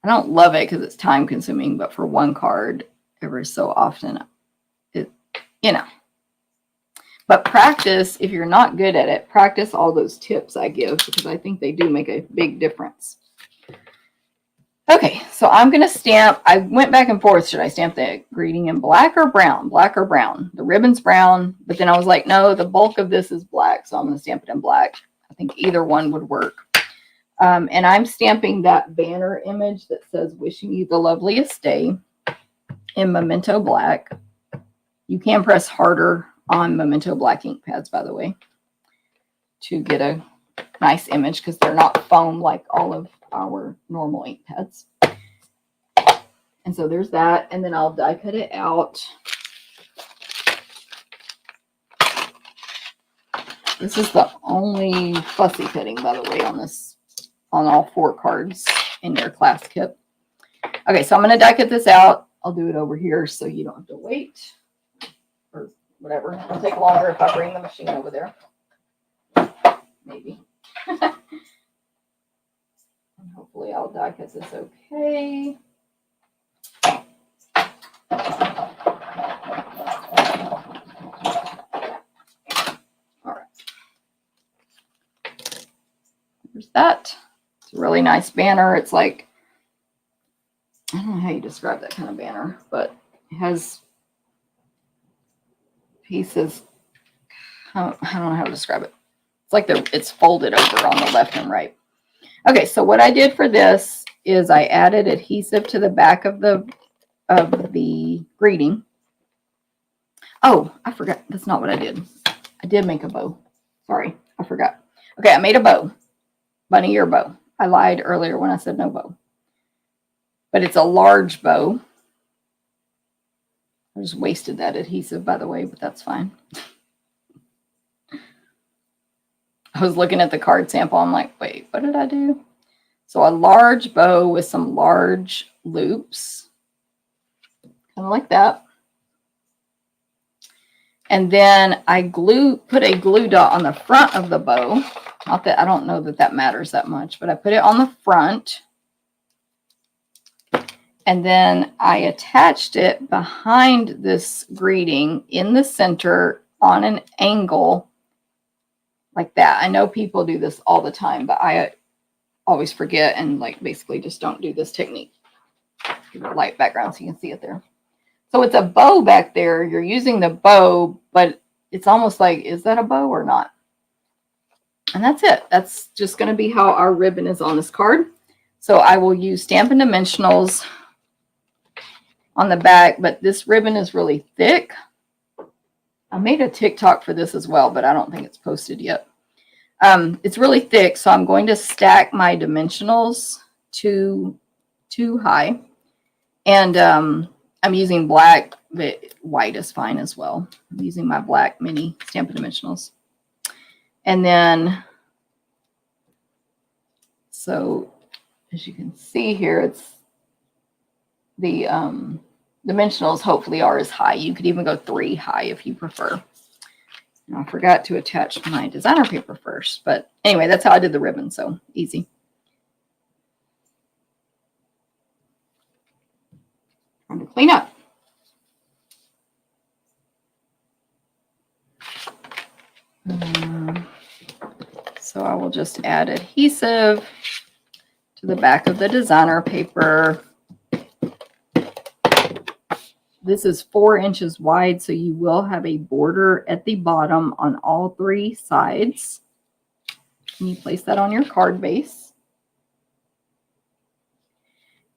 I don't love it because it's time consuming, but for one card, every so often, you know. But practice, if you're not good at it, practice all those tips I give because I think they do make a big difference. Okay, so I'm going to stamp. I went back and forth. Should I stamp the greeting in black or brown? Black or brown? The ribbon's brown, but then I was like, no, the bulk of this is black, so I'm going to stamp it in black. I think either one would work. And I'm stamping that banner image that says, wishing you the loveliest day in Memento Black. You can press harder on Memento Black ink pads, by the way, to get a nice image because they're not foam like all of our normal ink pads. And so there's that. And then I'll die cut it out. This is the only fussy cutting, by the way, on all 4 cards in your class kit. Okay, so I'm going to die cut this out. I'll do it over here so you don't have to wait or whatever. It'll take longer if I bring the machine over there. Maybe. And hopefully I'll die cut this okay. That. It's a really nice banner. It's like, I don't know how you describe that kind of banner, but it has pieces. I don't know how to describe it. It's like it's folded over on the left and right. Okay, so what I did for this is I added adhesive to the back of the greeting. Oh, I forgot. That's not what I did. I did make a bow. Sorry, I forgot. Okay, I made a bow. Bunny ear bow. I lied earlier when I said no bow. But it's a large bow. I just wasted that adhesive, by the way, but that's fine. I was looking at the card sample. I'm like, wait, what did I do? So a large bow with some large loops. Kind of like that. And then I put a glue dot on the front of the bow. Not that I don't know that that matters that much, but I put it on the front. And then I attached it behind this greeting in the center on an angle like that. I know people do this all the time, but I always forget and like basically just don't do this technique. Give it a light background so you can see it there. So it's a bow back there. You're using the bow, but it's almost like, is that a bow or not? And that's it. That's just going to be how our ribbon is on this card. So I will use Stampin' Dimensionals on the back, but this ribbon is really thick. I made a TikTok for this as well, but I don't think it's posted yet. It's really thick, so I'm going to stack my dimensionals too high. And I'm using black, but white is fine as well. I'm using my black mini Stampin' Dimensionals. And then, so as you can see here, it's the dimensionals hopefully are as high. You could even go 3 high if you prefer. And I forgot to attach my designer paper first, but anyway, that's how I did the ribbon, so easy. Time to clean up. So I will just add adhesive to the back of the designer paper. This is 4 inches wide, so you will have a border at the bottom on all 3 sides. And you place that on your card base.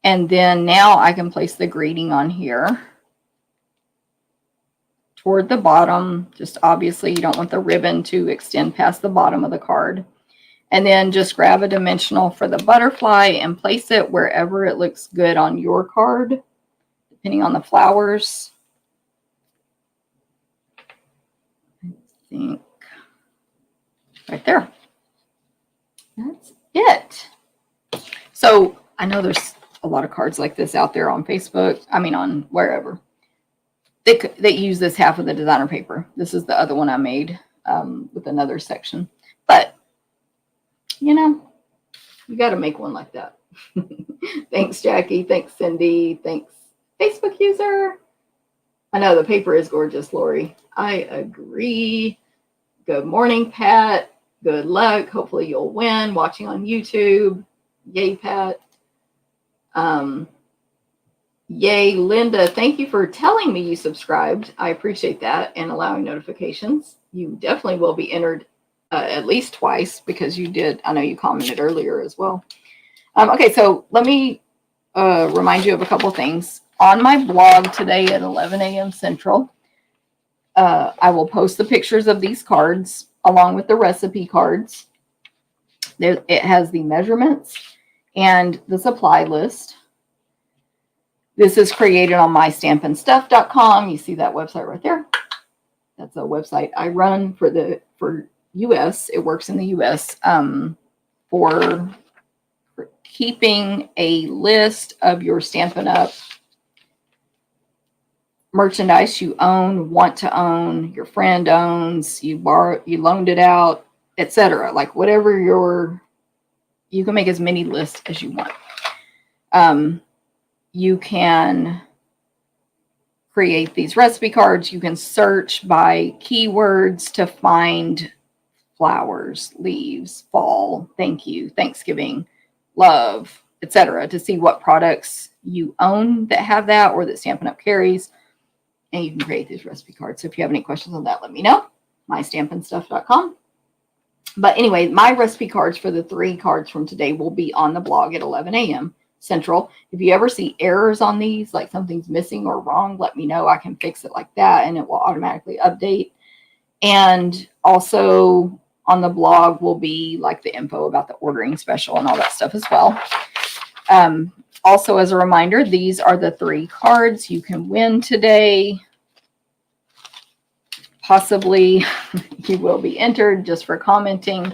And then now I can place the greeting on here toward the bottom. Just obviously you don't want the ribbon to extend past the bottom of the card. And then just grab a dimensional for the butterfly and place it wherever it looks good on your card, depending on the flowers. I think right there. That's it. So I know there's a lot of cards like this out there on Facebook. I mean, on wherever. They use this half of the designer paper. This is the other one I made with another section. But, you know, you got to make one like that. Thanks, Jackie. Thanks, Cindy. Thanks, Facebook user. I know the paper is gorgeous, Lori. I agree. Good morning, Pat. Good luck. Hopefully you'll win. Watching on YouTube. Yay, Pat. Yay, Linda. Thank you for telling me you subscribed. I appreciate that and allowing notifications. You definitely will be entered at least twice because you did. I know you commented earlier as well. Okay, so let me remind you of a couple of things. On my blog today at 11 a.m. Central, I will post the pictures of these cards along with the recipe cards. There, it has the measurements and the supply list. This is created on mystampinstuff.com. You see that website right there. That's a website I run for US. It works in the US for keeping a list of your Stampin' Up merchandise you own, want to own, your friend owns, you loaned it out, etc. Like whatever you can make as many lists as you want. You can create these recipe cards. You can search by keywords to find flowers, leaves, fall, thank you, Thanksgiving, love, etc. to see what products you own that have that or that Stampin' Up carries. And you can create these recipe cards. So if you have any questions on that, let me know. mystampinstuff.com. But anyway, my recipe cards for the 3 cards from today will be on the blog at 11 a.m. Central. If you ever see errors on these, like something's missing or wrong, let me know. I can fix it like that, and it will automatically update. And also on the blog will be like the info about the ordering special and all that stuff as well. Also, as a reminder, these are the 3 cards you can win today. Possibly you will be entered just for commenting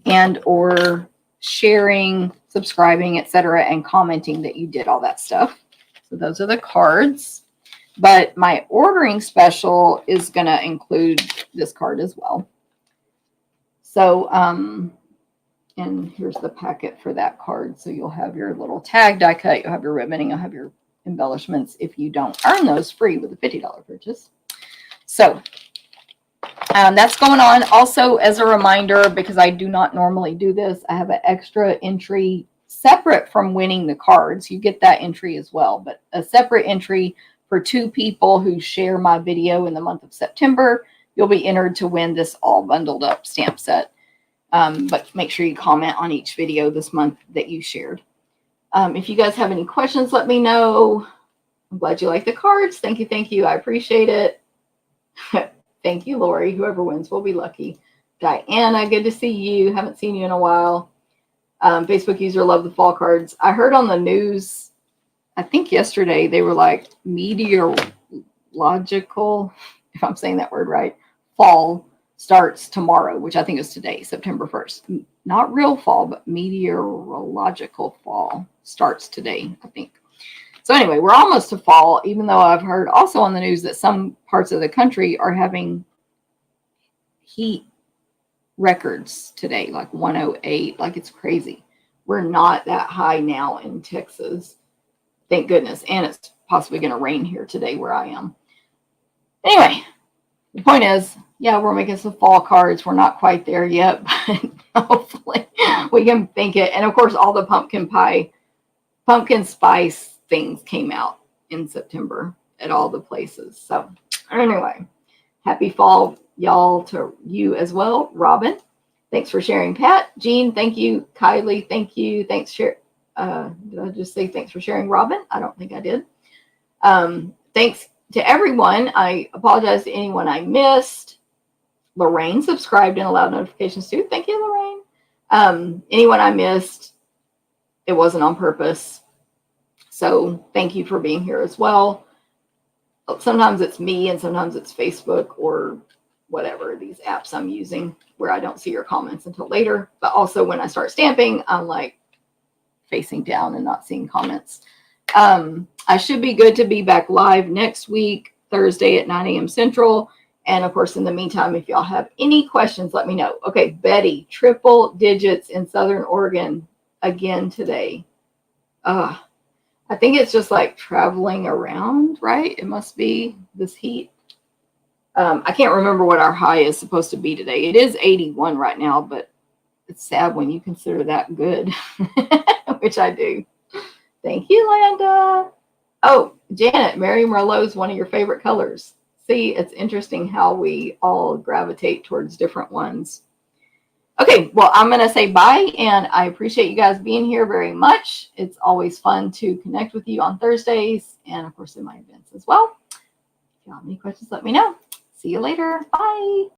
and or sharing, subscribing, etc., and commenting that you did all that stuff. So those are the cards. But my ordering special is going to include this card as well. So, and here's the packet for that card. So you'll have your little tag die cut, you'll have your ribboning, you'll have your embellishments if you don't earn those free with a $50 purchase. So that's going on. Also, as a reminder, because I do not normally do this, I have an extra entry separate from winning the cards. You get that entry as well, but a separate entry for 2 people who share my video in the month of September. You'll be entered to win this all bundled up stamp set. But make sure you comment on each video this month that you shared. If you guys have any questions, let me know. I'm glad you like the cards. Thank you. Thank you. I appreciate it. Thank you, Lori. Whoever wins will be lucky. Diana, good to see you. Haven't seen you in a while. Facebook user, love the fall cards. I heard on the news, I think yesterday, they were like meteorological, if I'm saying that word right, fall starts tomorrow, which I think is today, September 1st. Not real fall, but meteorological fall starts today, I think. So anyway, we're almost to fall, even though I've heard also on the news that some parts of the country are having heat records today, like 108, like it's crazy. We're not that high now in Texas, thank goodness. And it's possibly going to rain here today where I am. Anyway, the point is, yeah, we're making some fall cards. We're not quite there yet, but hopefully we can think it. And of course, all the pumpkin spice things came out in September at all the places. So anyway, happy fall, y'all, to you as well. Robin, thanks for sharing. Pat, Jean, thank you. Kylie, thank you. Thanks, did I just say thanks for sharing, Robin? I don't think I did. Thanks to everyone. I apologize to anyone I missed. Lorraine subscribed and allowed notifications too. Thank you, Lorraine. Anyone I missed, it wasn't on purpose. So thank you for being here as well. Sometimes it's me and sometimes it's Facebook or whatever, these apps I'm using where I don't see your comments until later. But also when I start stamping, I'm like facing down and not seeing comments. I should be good to be back live next week, Thursday at 9 a.m. Central. And of course, in the meantime, if y'all have any questions, let me know. Okay, Betty, triple digits in Southern Oregon again today. I think it's just like traveling around, right? It must be this heat. I can't remember what our high is supposed to be today. It is 81 right now, but it's sad when you consider that good, which I do. Thank you, Landa. Oh, Janet, Mary Merlot is one of your favorite colors. See, it's interesting how we all gravitate towards different ones. Okay, well, I'm going to say bye, and I appreciate you guys being here very much. It's always fun to connect with you on Thursdays, and of course in my events as well. If you have any questions, let me know. See you later. Bye.